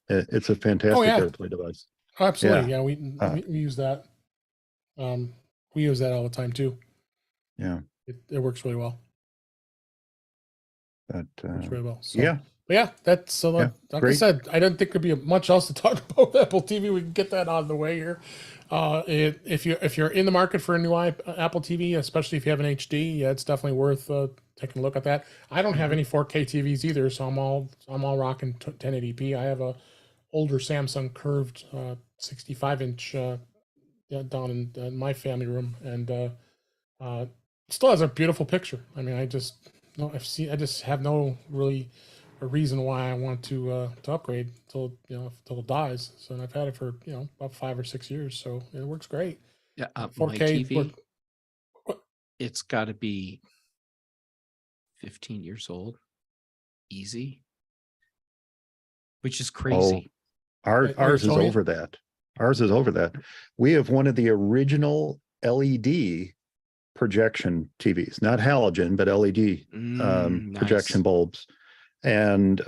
It's a fantastic AirPlay device. Absolutely. Yeah, we use that. We use that all the time too. Yeah. It works really well. But works really well. So, yeah. But yeah, that's so like I said, I didn't think there'd be much else to talk about with Apple TV. We can get that out of the way here. If you're in the market for a new Apple TV, especially if you have an HD, yeah, it's definitely worth taking a look at that. I don't have any 4K TVs either, so I'm all rocking 1080p. I have a older Samsung curved 65-inch down in my family room, and still has a beautiful picture. I mean, I just have no really a reason why I want to upgrade until it dies. So, and I've had it for about 5 or 6 years, so it works great. Yeah, 4K. My TV, it's got to be 15 years old, easy, which is crazy. Ours is over that. Ours is over that. We have one of the original LED projection TVs, not halogen, but LED projection bulbs. And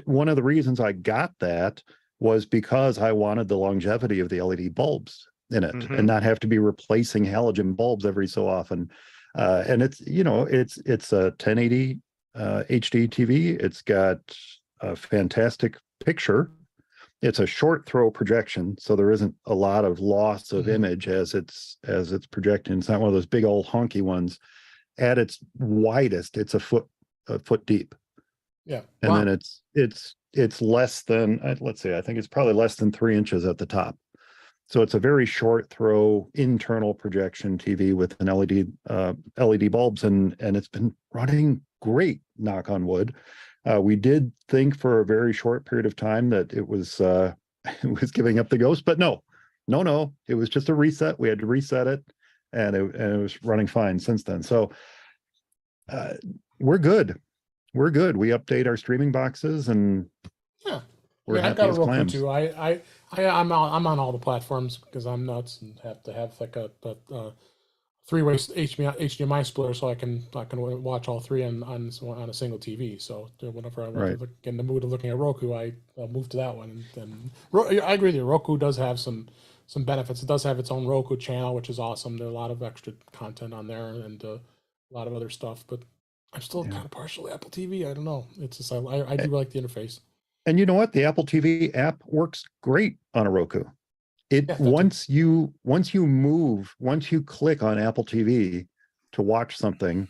one of the reasons I got that was because I wanted the longevity of the LED bulbs in it and not have to be replacing halogen bulbs every so often. And it's a 1080 HD TV. It's got a fantastic picture. It's a short throw projection, so there isn't a lot of loss of image as it's projecting. It's not one of those big old honky ones. At its widest, it's a foot deep. Yeah, and then it's less than, let's say, I think it's probably less than 3 inches at the top. So it's a very short throw internal projection TV with an LED bulbs, and it's been running great, knock on wood. We did think for a very short period of time that it was it was giving up the ghost, but no, it was just a reset. We had to reset it, and it was running fine since then. So we're good. We're good. We update our streaming boxes, and we're happy as clams. Too. I'm on all the platforms because I'm nuts and have to have like a three-way HDMI splitter so I can watch all three on a single TV. So whenever I want to get in the mood of looking at Roku, I move to that one. And I agree with you. Roku does have some benefits. It does have its own Roku channel, which is awesome. There are a lot of extra content on there and a lot of other stuff. But I'm still kind of partially Apple TV. I don't know. It's just I do like the interface. And you know what? The Apple TV app works great on a Roku. Once you click on Apple TV to watch something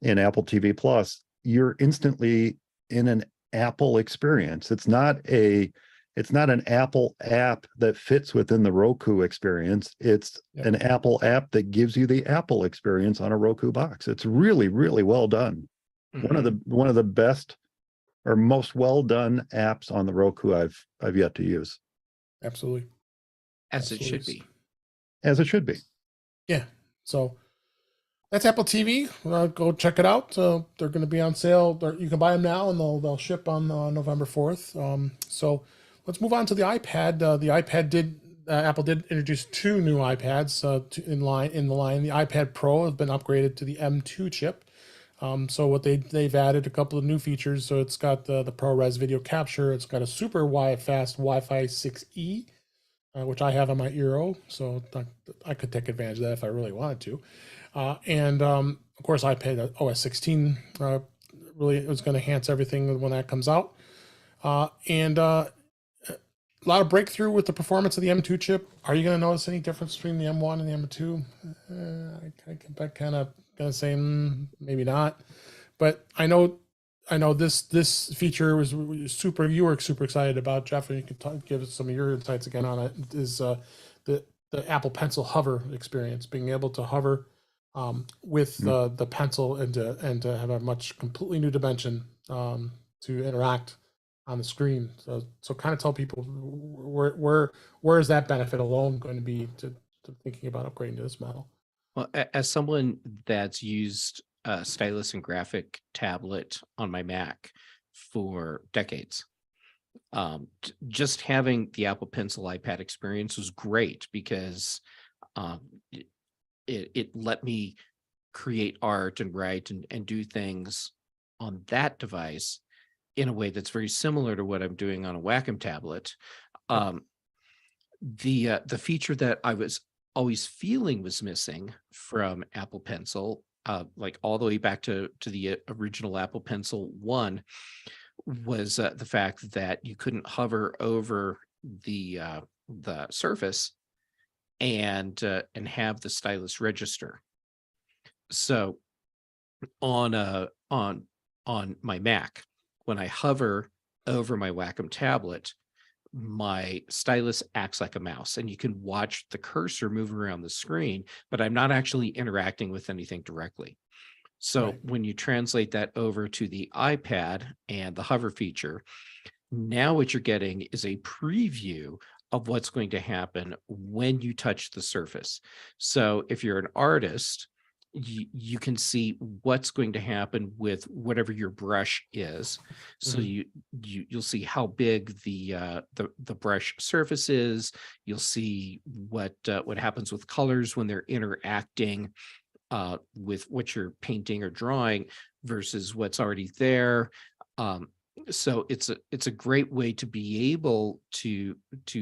in Apple TV Plus, you're instantly in an Apple experience. It's not a it's not an Apple app that fits within the Roku experience. It's Yep. an Apple app that gives you the Apple experience on a Roku box. It's really, really well done. One of the best or most well done apps on the Roku I've yet to use. Absolutely. As it should be. As it should be. Yeah. So that's Apple TV. Go check it out. They're going to be on sale. You can buy them now, and they'll ship on November 4th. So let's move on to the iPad. The iPad Apple did introduce 2 new iPads in the line. The iPad Pro has been upgraded to the M2 chip. So what they've added a couple of new features. So it's got the ProRes video capture. It's got a super fast Wi-Fi 6E, which I have on my Eero. So I could take advantage of that if I really wanted to. And of course, iPad OS 16 really is going to enhance everything when that comes out. And a lot of breakthrough with the performance of the M2 chip. Are you going to notice any difference between the M1 and the M2? I kind of going to say maybe not. But I know this feature was super. You were super excited about, Jeff, and you could give us some of your insights again on it. Is the Apple Pencil hover experience, being able to hover with the pencil and to have a completely new dimension to interact on the screen. So kind of tell people where is that benefit alone going to be to thinking about upgrading to this model? Well, as someone that's used a stylus and graphic tablet on my Mac for decades, just having the Apple Pencil iPad experience was great because it let me create art and write and do things on that device in a way that's very similar to what I'm doing on a Wacom tablet. The feature that I was always feeling was missing from Apple Pencil, like all the way back to the original Apple Pencil 1, was the fact that you couldn't hover over the surface and have the stylus register. So on my Mac, when I hover over my Wacom tablet, my stylus acts like a mouse, and you can watch the cursor move around the screen, but I'm not actually interacting with anything directly. So Right. when you translate that over to the iPad and the hover feature, now what you're getting is a preview of what's going to happen when you touch the surface. So if you're an artist, you can see what's going to happen with whatever your brush is. So you'll see how big the brush surface is. You'll see what happens with colors when they're interacting with what you're painting or drawing versus what's already there. So it's a great way to be able to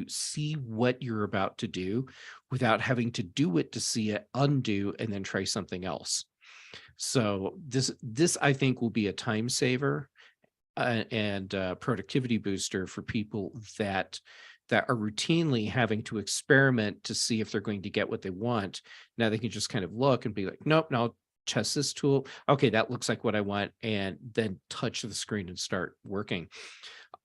see what you're about to do without having to do it to see it, undo, and then try something else. So this I think will be a time saver and productivity booster for people that are routinely having to experiment to see if they're going to get what they want. Now they can just kind of look and be like, nope, no. Test this tool. Okay, that looks like what I want, and then touch the screen and start working.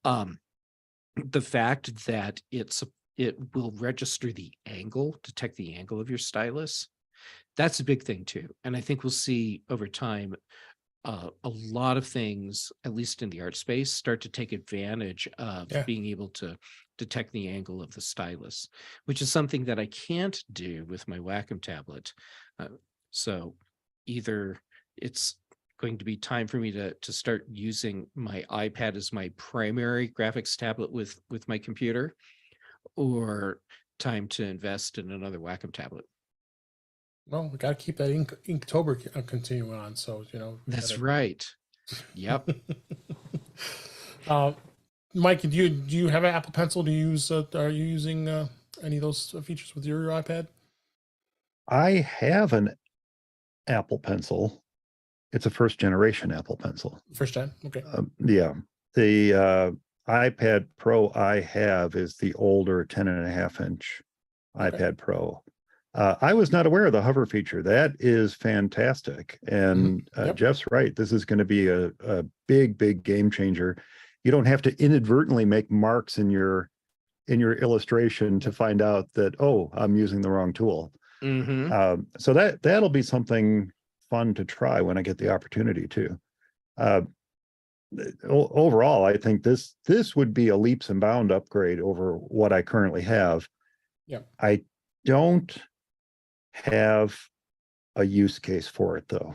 The fact that it will register the angle, detect the angle of your stylus, that's a big thing too. And I think we'll see over time a lot of things, at least in the art space, start to take advantage of being able to detect the angle of the stylus, which is something that I can't do with my Wacom tablet. So either it's going to be time for me to start using my iPad as my primary graphics tablet with my computer, or time to invest in another Wacom tablet. Well, we got to keep that Inktober continuing on. So, That's right. Yep. Mike, do you have an Apple Pencil? Do you use? Are you using any of those features with your iPad? I have an Apple Pencil. It's a first generation Apple Pencil. First gen? Okay. Yeah. The iPad Pro I have is the older 10.5-inch iPad Pro. I was not aware of the hover feature. That is fantastic. And Jeff's right. This is going to be a big, big game changer. You don't have to inadvertently make marks in your in your illustration to find out that, oh, I'm using the wrong tool. So that'll be something fun to try when I get the opportunity to. Overall, I think this would be a leaps and bound upgrade over what I currently have. Yeah. I don't have a use case for it though.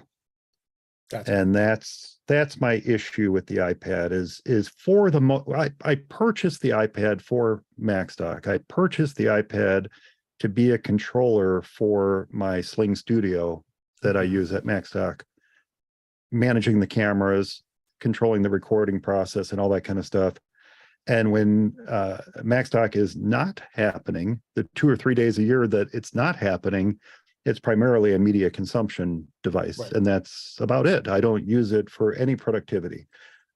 Gotcha. And that's my issue with the iPad is for the I purchased the iPad for MacStock. I purchased the iPad to be a controller for my Sling Studio that I use at MacStock, managing the cameras, controlling the recording process and all that kind of stuff. And when MacStock is not happening, the 2 or 3 days a year that it's not happening, it's primarily a media consumption device. Right. And that's about it. I don't use it for any productivity.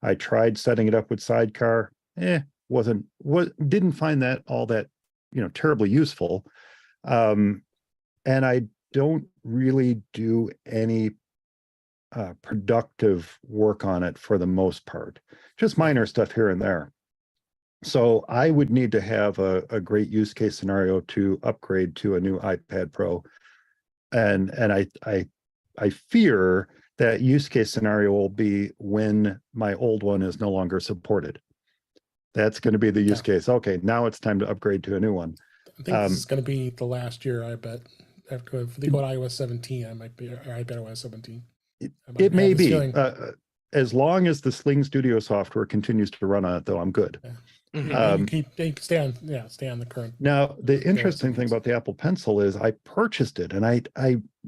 I tried setting it up with Sidecar. Didn't find that all that, terribly useful. And I don't really do any productive work on it for the most part, just minor stuff here and there. So I would need to have a great use case scenario to upgrade to a new iPad Pro. And I fear that use case scenario will be when my old one is no longer supported. That's going to be the use case. Okay, now it's time to upgrade to a new one. I think this is going to be the last year, I bet. After if they go to iOS 17, I might be, or iPadOS 17. It may be. As long as the Sling Studio software continues to run on it, though, I'm good. Yeah. You can stay on the current. Now, the interesting thing about the Apple Pencil is I purchased it and I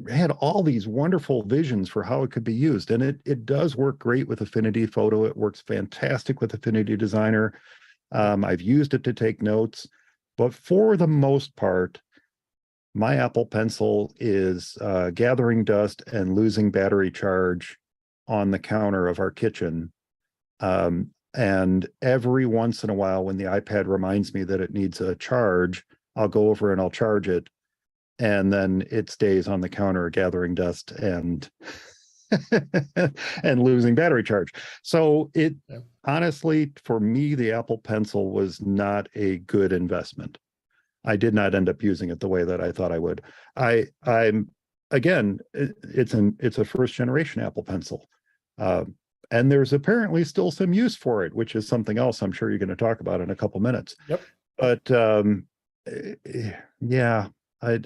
had all these wonderful visions for how it could be used. And it does work great with Affinity Photo. It works fantastic with Affinity Designer. I've used it to take notes, but for the most part, my Apple Pencil is gathering dust and losing battery charge on the counter of our kitchen. And every once in a while, when the iPad reminds me that it needs a charge, I'll go over and I'll charge it. And then it stays on the counter gathering dust and and losing battery charge. So honestly, for me, the Apple Pencil was not a good investment. I did not end up using it the way that I thought I would. I'm again, it's a first generation Apple Pencil. And there's apparently still some use for it, which is something else I'm sure you're going to talk about in a couple minutes. Yep. But yeah, I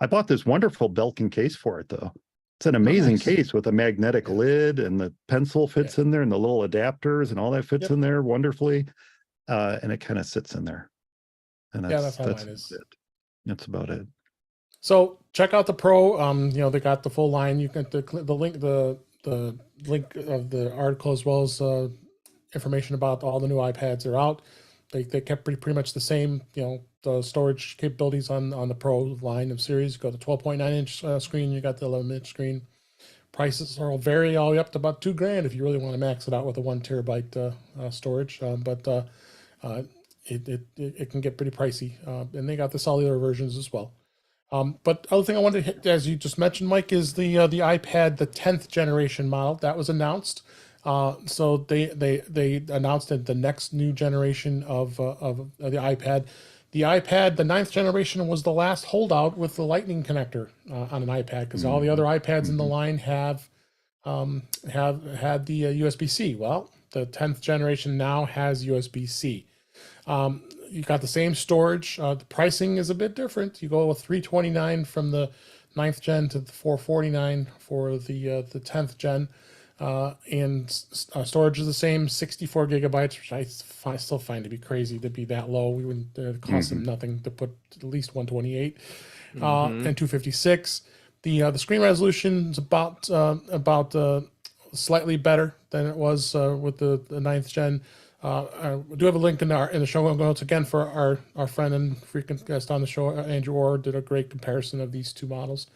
bought this wonderful Belkin case for it though. It's an amazing case with a magnetic lid and the pencil fits in there and the little adapters and all that fits in there wonderfully. And it kind of sits in there. And that's how mine is. That's about it. So check out the Pro. They got the full line. You can the link of the article as well as information about all the new iPads are out. They kept pretty much the same, the storage capabilities on the Pro line of series. You got the 12.9-inch screen, you got the 11-inch screen. Prices are all vary all the way up to about $2,000 if you really want to max it out with a 1 terabyte storage. But it can get pretty pricey, and they got the cellular versions as well. But other thing I wanted to hit, as you just mentioned, Mike, is the iPad, the 10th generation model that was announced. So they announced that the next new generation of the iPad. The iPad, the 9th generation, was the last holdout with the Lightning connector on an iPad, because all the other iPads in the line have had the USB-C. Well, the 10th generation now has USB-C. You got the same storage. The pricing is a bit different. You go with $329 from the 9th gen to the $449 for the 10th gen. And storage is the same, 64 gigabytes, which I still find to be crazy to be that low. We wouldn't it cost them nothing to put at least 128 and 256. The screen resolution is about slightly better than it was with the 9th gen. We do have a link in the show notes again for our friend and frequent guest on the show, Andrew Orr, did a great comparison of these two models.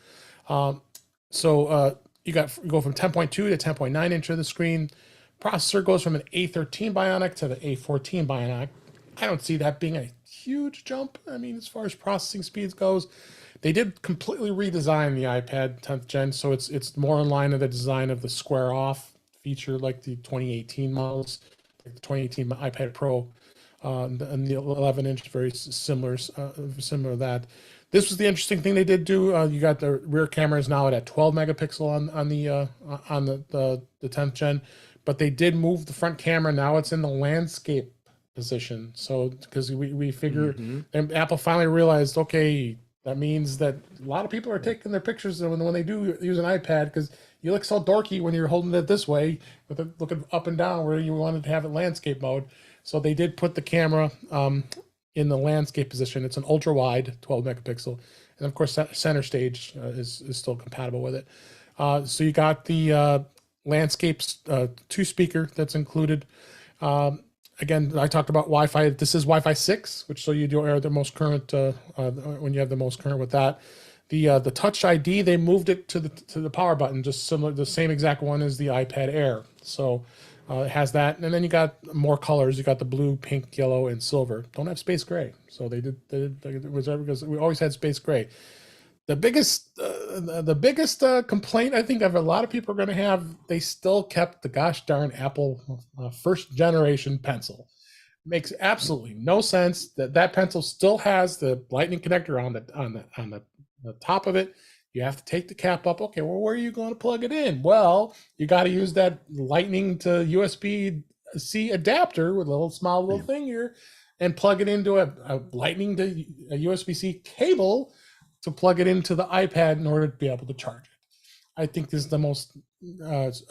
You go from 10.2 to 10.9 inch of the screen. Processor goes from an A13 Bionic to the A14 Bionic. I don't see that being a huge jump. I mean, as far as processing speeds goes, they did completely redesign the iPad 10th gen, so it's more in line with the design of the square off feature like the 2018 models. The 2018 iPad Pro. and the 11-inch very similar similar to that. This was the interesting thing they did do. You got the rear camera is now at 12 megapixel on the 10th gen, but they did move the front camera. Now it's in the landscape position. So because we figure, and Apple finally realized, okay, that means that a lot of people are taking their pictures when they do use an iPad, because you look so dorky when you're holding it this way with it looking up and down where you wanted to have it landscape mode. So they did put the camera in the landscape position. It's an ultra wide 12 megapixel, and of course center stage is still compatible with it. So you got the landscapes 2 speaker that's included. Again, I talked about Wi-Fi. This is Wi-Fi 6, which so you do the most current when you have the most current with that. The Touch ID, they moved it to the power button, just similar, the same exact one as the iPad Air. So it has that, and then you got more colors. You got the blue, pink, yellow, and silver. Don't have space gray. So they did it was because we always had space gray. The biggest complaint I think of a lot of people are going to have, they still kept the gosh darn Apple first generation pencil. Makes absolutely no sense that pencil still has the lightning connector on the top of it. You have to take the cap up. Okay, well, where are you going to plug it in? Well, you got to use that lightning to USB-C adapter with a little thing here, and plug it into a lightning to a USB-C cable to plug it into the iPad in order to be able to charge it. I think this is the most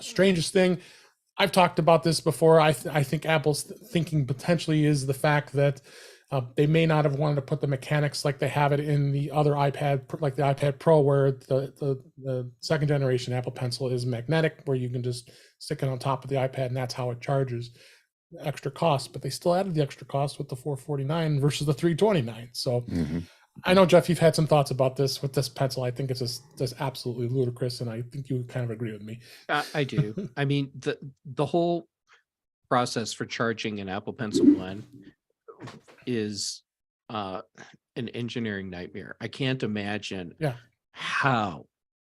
strangest thing. I've talked about this before. I think Apple's thinking potentially is the fact that they may not have wanted to put the mechanics like they have it in the other iPad, like the iPad Pro, where the second generation Apple Pencil is magnetic, where you can just stick it on top of the iPad and that's how it charges. Extra cost, but they still added the extra cost with the $449 versus the $329. So I know, Jeff, you've had some thoughts about this with this pencil. I think it's just absolutely ludicrous, and I think you kind of agree with me. I do. I mean, the whole process for charging an Apple Pencil 1 is an engineering nightmare. I can't imagine how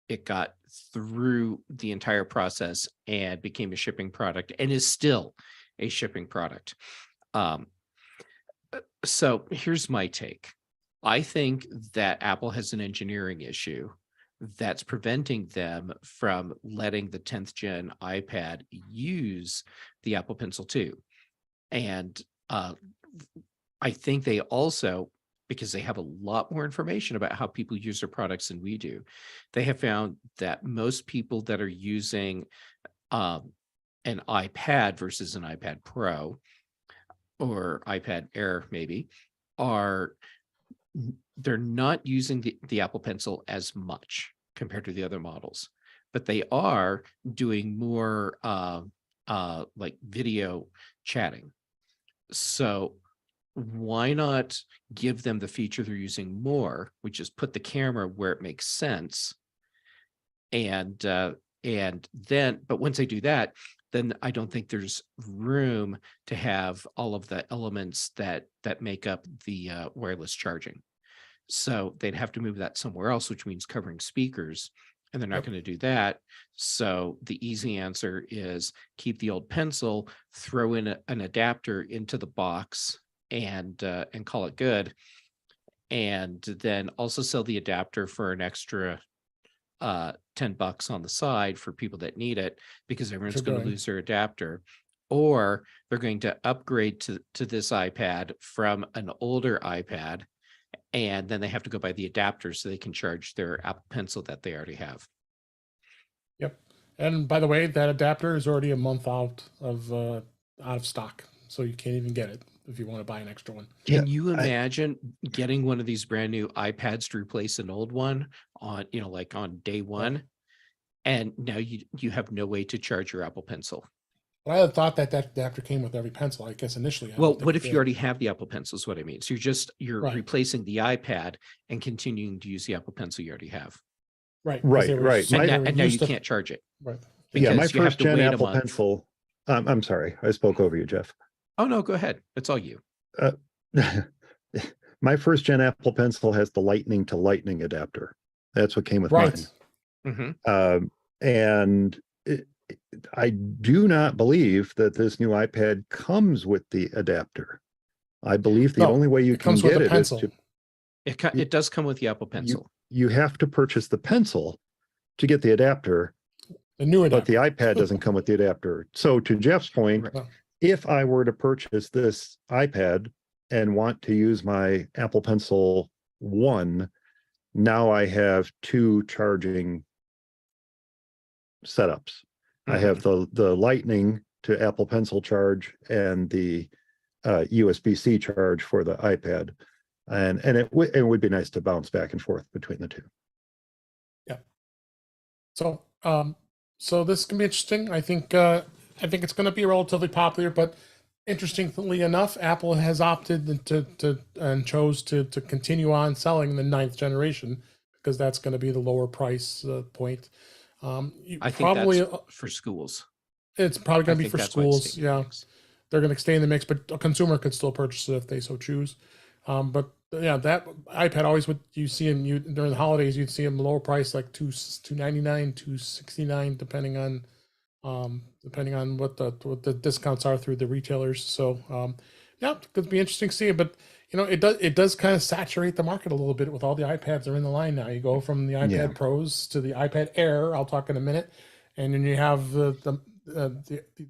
it got through the entire process and became a shipping product, and is still a shipping product. So here's my take. I think that Apple has an engineering issue that's preventing them from letting the 10th gen iPad use the Apple Pencil 2. And I think they also, because they have a lot more information about how people use their products than we do, they have found that most people that are using an iPad versus an iPad Pro or iPad Air maybe they're not using the Apple Pencil as much compared to the other models, but they are doing more like video chatting. So why not give them the feature they're using more, which is put the camera where it makes sense, and then, but once they do that, then I don't think there's room to have all of the elements that make up the wireless charging. So they'd have to move that somewhere else, which means covering speakers, and they're not going to do that. So the easy answer is keep the old pencil, throw in an adapter into the box, and call it good. And then also sell the adapter for an extra $10 on the side for people that need it, because everyone's going to lose their adapter, or they're going to upgrade to this iPad from an older iPad, and then they have to go buy the adapter so they can charge their Apple Pencil that they already have. Yep. And by the way, that adapter is already a month out of stock, so you can't even get it if you want to buy an extra one. Can you imagine getting one of these brand new iPads to replace an old one on, like on day one, and now you have no way to charge your Apple Pencil? But I had thought that adapter came with every pencil, I guess, initially. Well, what if you already have the Apple Pencil is what I mean. So you're Right. replacing the iPad and continuing to use the Apple Pencil you already have. Right. Right. And now you can't charge it. Right. Yeah, my because you have first to gen wait a Apple month. Pencil. I'm sorry, I spoke over you, Jeff. Oh, no, go ahead. It's all you. My first gen Apple Pencil has the lightning to lightning adapter. That's what came with mine. Mm-hmm. And I do not believe that this new iPad comes with the adapter. I believe the No, only way you it can comes with get a it is pencil. to It does come with the Apple Pencil. you have to purchase the pencil to get the adapter, The new but the adapter. iPad doesn't come with the adapter. So to Jeff's point, Right. No. if I were to purchase this iPad and want to use my Apple Pencil 1, now I have 2 charging setups. I have the Lightning to Apple Pencil charge and the USB-C charge for the iPad. And it would be nice to bounce back and forth between the two. Yeah. So so this can be interesting. I think it's going to be relatively popular, but interestingly enough, Apple has opted to and chose to continue on selling the 9th generation because that's going to be the lower price point. I think that's for schools. It's probably going I to be think for that's why it's schools. staying in the Yeah, mix. they're going to stay in the mix, but a consumer could still purchase it if they so choose. But yeah, that iPad always would you see them during the holidays. You'd see them lower price like $299, $269, depending on what the discounts are through the retailers. So yeah, it could be interesting to see. But it does kind of saturate the market a little bit with all the iPads that are in the line now. You go from the iPad Yeah. Pros to the iPad Air. I'll talk in a minute, and then you have the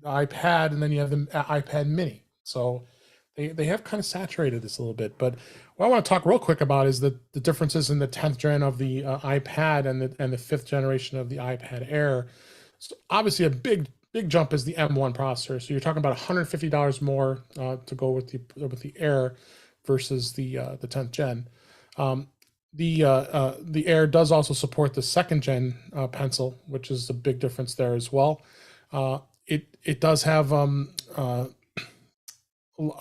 iPad, and then you have the iPad Mini. So they have kind of saturated this a little bit. But what I want to talk real quick about is the differences in the 10th gen of the iPad and the 5th generation of the iPad Air. So obviously a big jump is the M1 processor. So you're talking about $150 more to go with the Air versus the 10th gen. The Air does also support the 2nd gen pencil, which is a big difference there as well. It does have a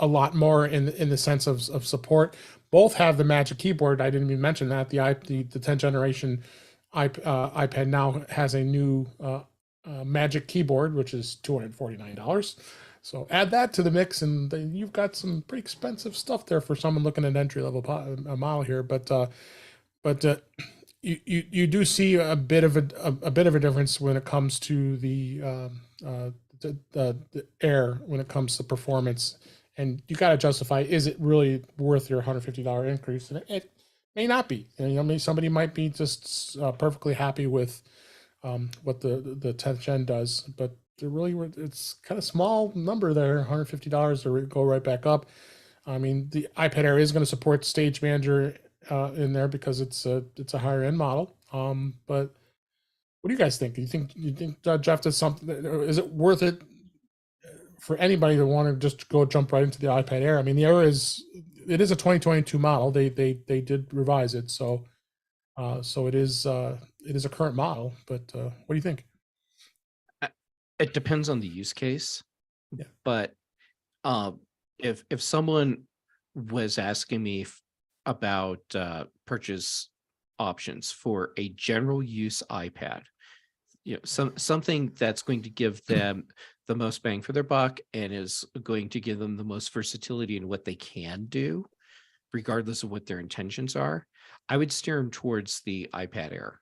lot more in the sense of support. Both have the Magic Keyboard. I didn't even mention that the 10th generation iPad now has a new Magic Keyboard, which is $249. So add that to the mix, and you've got some pretty expensive stuff there for someone looking at entry level model here. But you do see a bit of a difference when it comes to the Air when it comes to performance, and you got to justify, is it really worth your $150 increase? And it may not be. Somebody might be just perfectly happy with what the 10th gen does, but it's kind of small number there, $150 to go right back up. I mean, the iPad Air is going to support Stage Manager in there because it's a higher end model. But what do you guys think? Do you think Jeff does something? Is it worth it for anybody to want to just go jump right into the iPad Air? I mean, the Air is a 2022 model. They did revise it, so it is a current model. But what do you think? It depends on the use case. Yeah. But if someone was asking me about purchase options for a general use iPad, something that's going to give them the most bang for their buck and is going to give them the most versatility in what they can do, regardless of what their intentions are, I would steer them towards the iPad Air.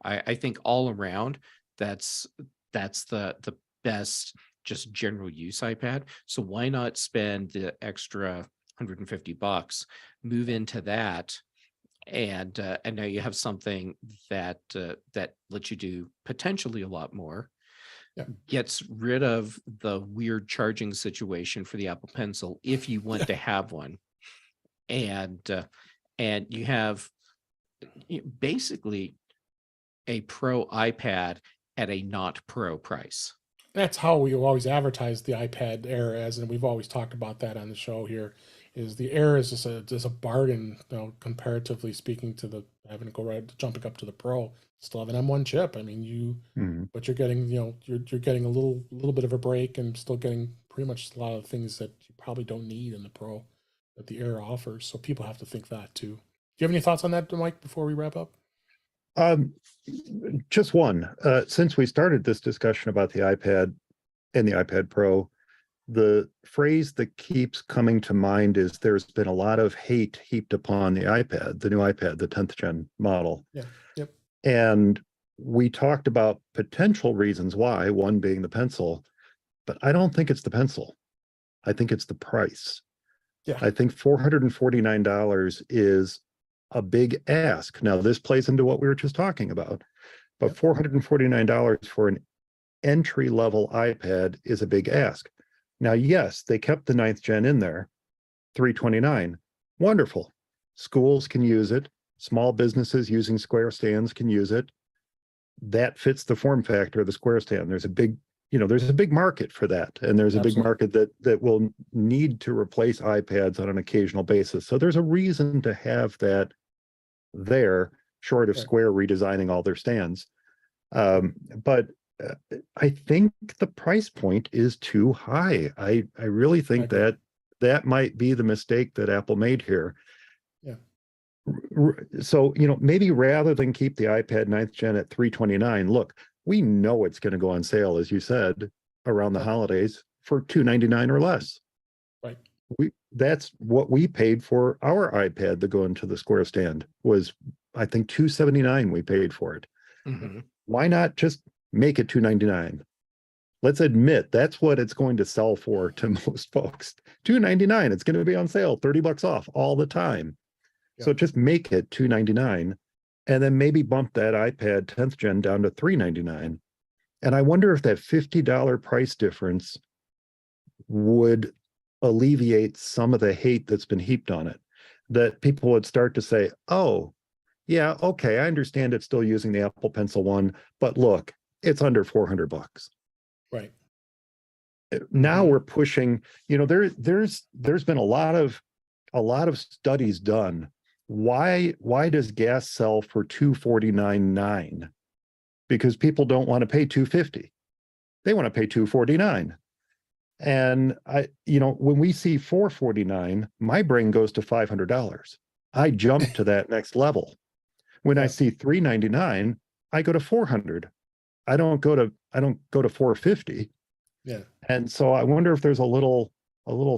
I think all around that's the best just general use iPad. So why not spend the extra $150, move into that, and now you have something that lets you do potentially a lot more. Yeah. Gets rid of the weird charging situation for the Apple Pencil if you want to have one, and you have basically a pro iPad at a not pro price. That's how we always advertise the iPad Air as, and we've always talked about that on the show here. Is the Air is just a bargain, comparatively speaking to the having to go jumping up to the Pro. Still have an M1 chip. I mean, but you're getting you're getting a little bit of a break and still getting pretty much a lot of things that you probably don't need in the Pro that the Air offers. So people have to think that too. Do you have any thoughts on that, Mike? Before we wrap up. Just one. Since we started this discussion about the iPad and the iPad Pro, the phrase that keeps coming to mind is there's been a lot of hate heaped upon the iPad, the new iPad, the 10th gen model. Yeah. Yep. And we talked about potential reasons why, one being the pencil, but I don't think it's the pencil. I think it's the price. Yeah. I think $449 is a big ask. Now, this plays into what we were just talking about, but Yep. $449 for an entry level iPad is a big ask. Now, yes, they kept the 9th gen in there, $329. Wonderful. Schools can use it. Small businesses using square stands can use it. That fits the form factor of the square stand. There's a big market for that, and there's a big Absolutely. market that will need to replace iPads on an occasional basis. So there's a reason to have that there, short of Right. Square redesigning all their stands. But I think the price point is too high. I really think agree. that might be the mistake that Apple made here. Yeah. So, maybe rather than keep the iPad 9th gen at $329, look, we know it's going to go on sale, as you said, around the Yeah. holidays for $299 or less. Right. That's what we paid for our iPad to go into the square stand was, I think, $279 we paid for it. Mm-hmm. Why not just make it $299? Let's admit that's what it's going to sell for to most folks. $299. It's going to be on sale, $30 off all the time. Yeah. So just make it $299 and then maybe bump that iPad 10th gen down to $399. And I wonder if that $50 price difference would alleviate some of the hate that's been heaped on it, that people would start to say, oh, yeah, okay, I understand it's still using the Apple Pencil 1, but look, it's under $400. Right. Now we're pushing, there's been a lot of studies done. Why does gas sell for $249.9? Because people don't want to pay $250. They want to pay $249. And when we see $449, my brain goes to $500. I jump to that next level. When I see $399, I go to $400. I don't go to $450. Yeah. And so I wonder if there's a little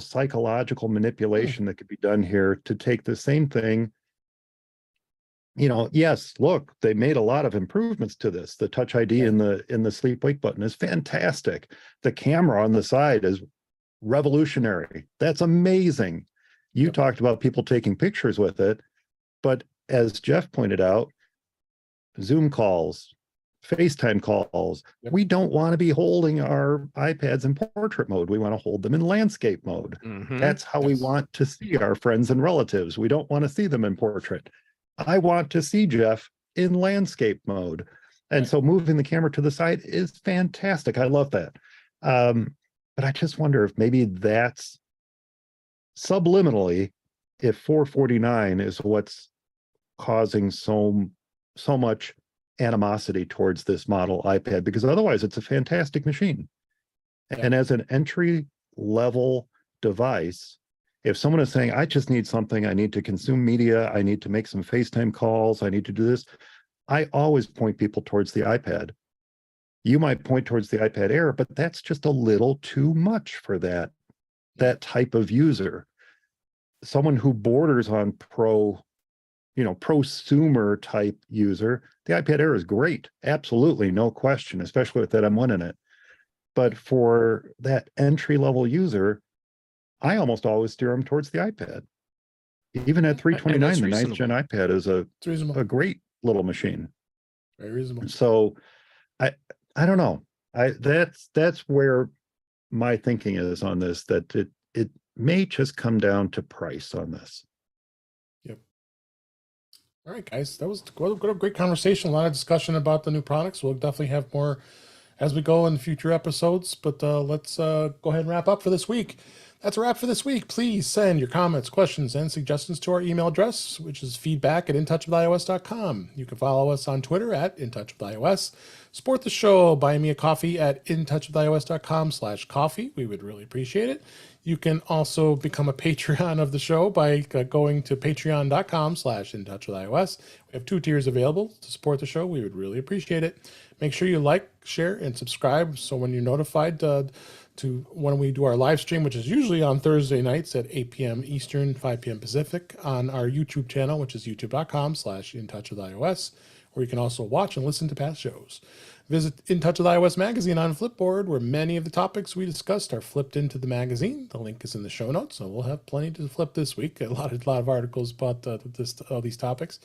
psychological manipulation that could be done here to take the same thing. Yes, look, they made a lot of improvements to this. The Touch ID in the sleep wake button is fantastic. The camera on the side is revolutionary. That's amazing. You talked about people taking pictures with it, but as Jeff pointed out, Zoom calls, FaceTime calls, we don't want to be holding our iPads in portrait mode. We want to hold them in landscape mode. Mm-hmm. That's how we want to see our friends and relatives. We don't want to see them in portrait. I want to see Jeff in landscape mode. And so moving the camera to the side is fantastic. I love that. But I just wonder if maybe that's subliminally, if $449 is what's causing so much animosity towards this model iPad, because otherwise it's a fantastic machine. And as an entry level device, if someone is saying, I just need something, I need to consume media, I need to make some FaceTime calls, I need to do this, I always point people towards the iPad. You might point towards the iPad Air, but that's just a little too much for that type of user. Someone who borders on prosumer type user, the iPad Air is great. Absolutely, no question, especially with that M1 in it. But for that entry level user, I almost always steer them towards the iPad. Even at $329, the 9th gen iPad is a great little machine. Very reasonable. So I don't know. That's where my thinking is on this, that it may just come down to price on this. Yep. All right, guys, that was a great conversation. A lot of discussion about the new products. We'll definitely have more as we go in future episodes, but let's go ahead and wrap up for this week. That's a wrap for this week. Please send your comments, questions, and suggestions to our email address, which is feedback@intouchwithios.com. You can follow us on Twitter @intouchwithios. Support the show. Buy me a coffee at intouchwithios.com/coffee. We would really appreciate it. You can also become a Patreon of the show by going to patreon.com/intouchwithios. We have 2 tiers available to support the show. We would really appreciate it. Make sure you like, share, and subscribe so when you're notified to when we do our live stream, which is usually on Thursday nights at 8 p.m. Eastern, 5 p.m. Pacific, on our YouTube channel, which is youtube.com/intouchwithios. where you can also watch and listen to past shows. Visit In Touch with iOS magazine on Flipboard, where many of the topics we discussed are flipped into the magazine. The link is in the show notes, so we'll have plenty to flip this week. A lot of articles about these topics.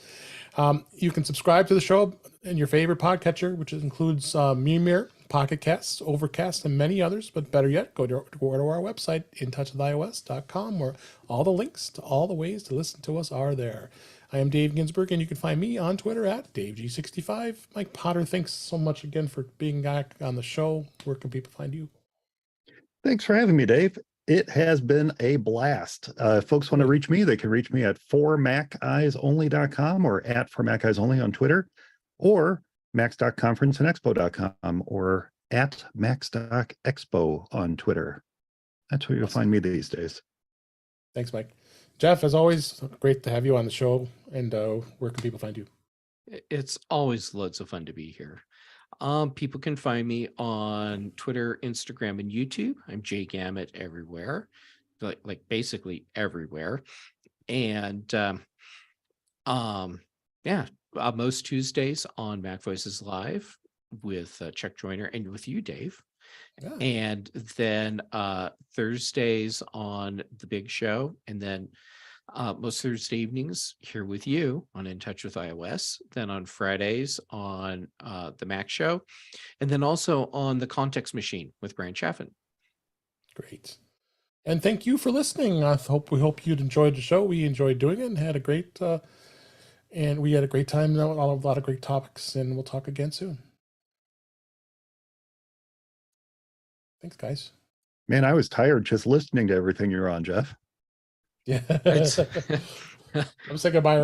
You can subscribe to the show in your favorite podcatcher, which includes Mimir, Pocket Casts, Overcast, and many others. But better yet, go to our website, intouchwithios.com, where all the links to all the ways to listen to us are there. I am Dave Ginsburg, and you can find me on Twitter at DaveG65. Mike Potter, thanks so much again for being back on the show. Where can people find you? Thanks for having me, Dave. It has been a blast. If folks want to reach me, they can reach me at formaceyesonly.com or at formaceyesonly on Twitter, or max.conferenceandexpo.com or at max.expo on Twitter. That's where you'll find me these days. Thanks, Mike. Jeff, as always, great to have you on the show. And where can people find you? It's always loads of fun to be here. People can find me on Twitter, Instagram, and YouTube. I'm Jay Gamet everywhere, like basically everywhere. And most Tuesdays on Mac Voices Live with Chuck Joyner and with you, Dave. Yeah. And then Thursdays on The Big Show, and then most Thursday evenings here with you on In Touch with iOS, then on Fridays on the Mac Show, and then also on the Context Machine with Brian Chaffin. Great. And thank you for listening. We hope you'd enjoyed the show. We enjoyed doing it and had a great time. A lot of great topics, and we'll talk again soon. Thanks, guys. Man, I was tired just listening to everything you're on, Jeff. Yeah. I'm saying goodbye.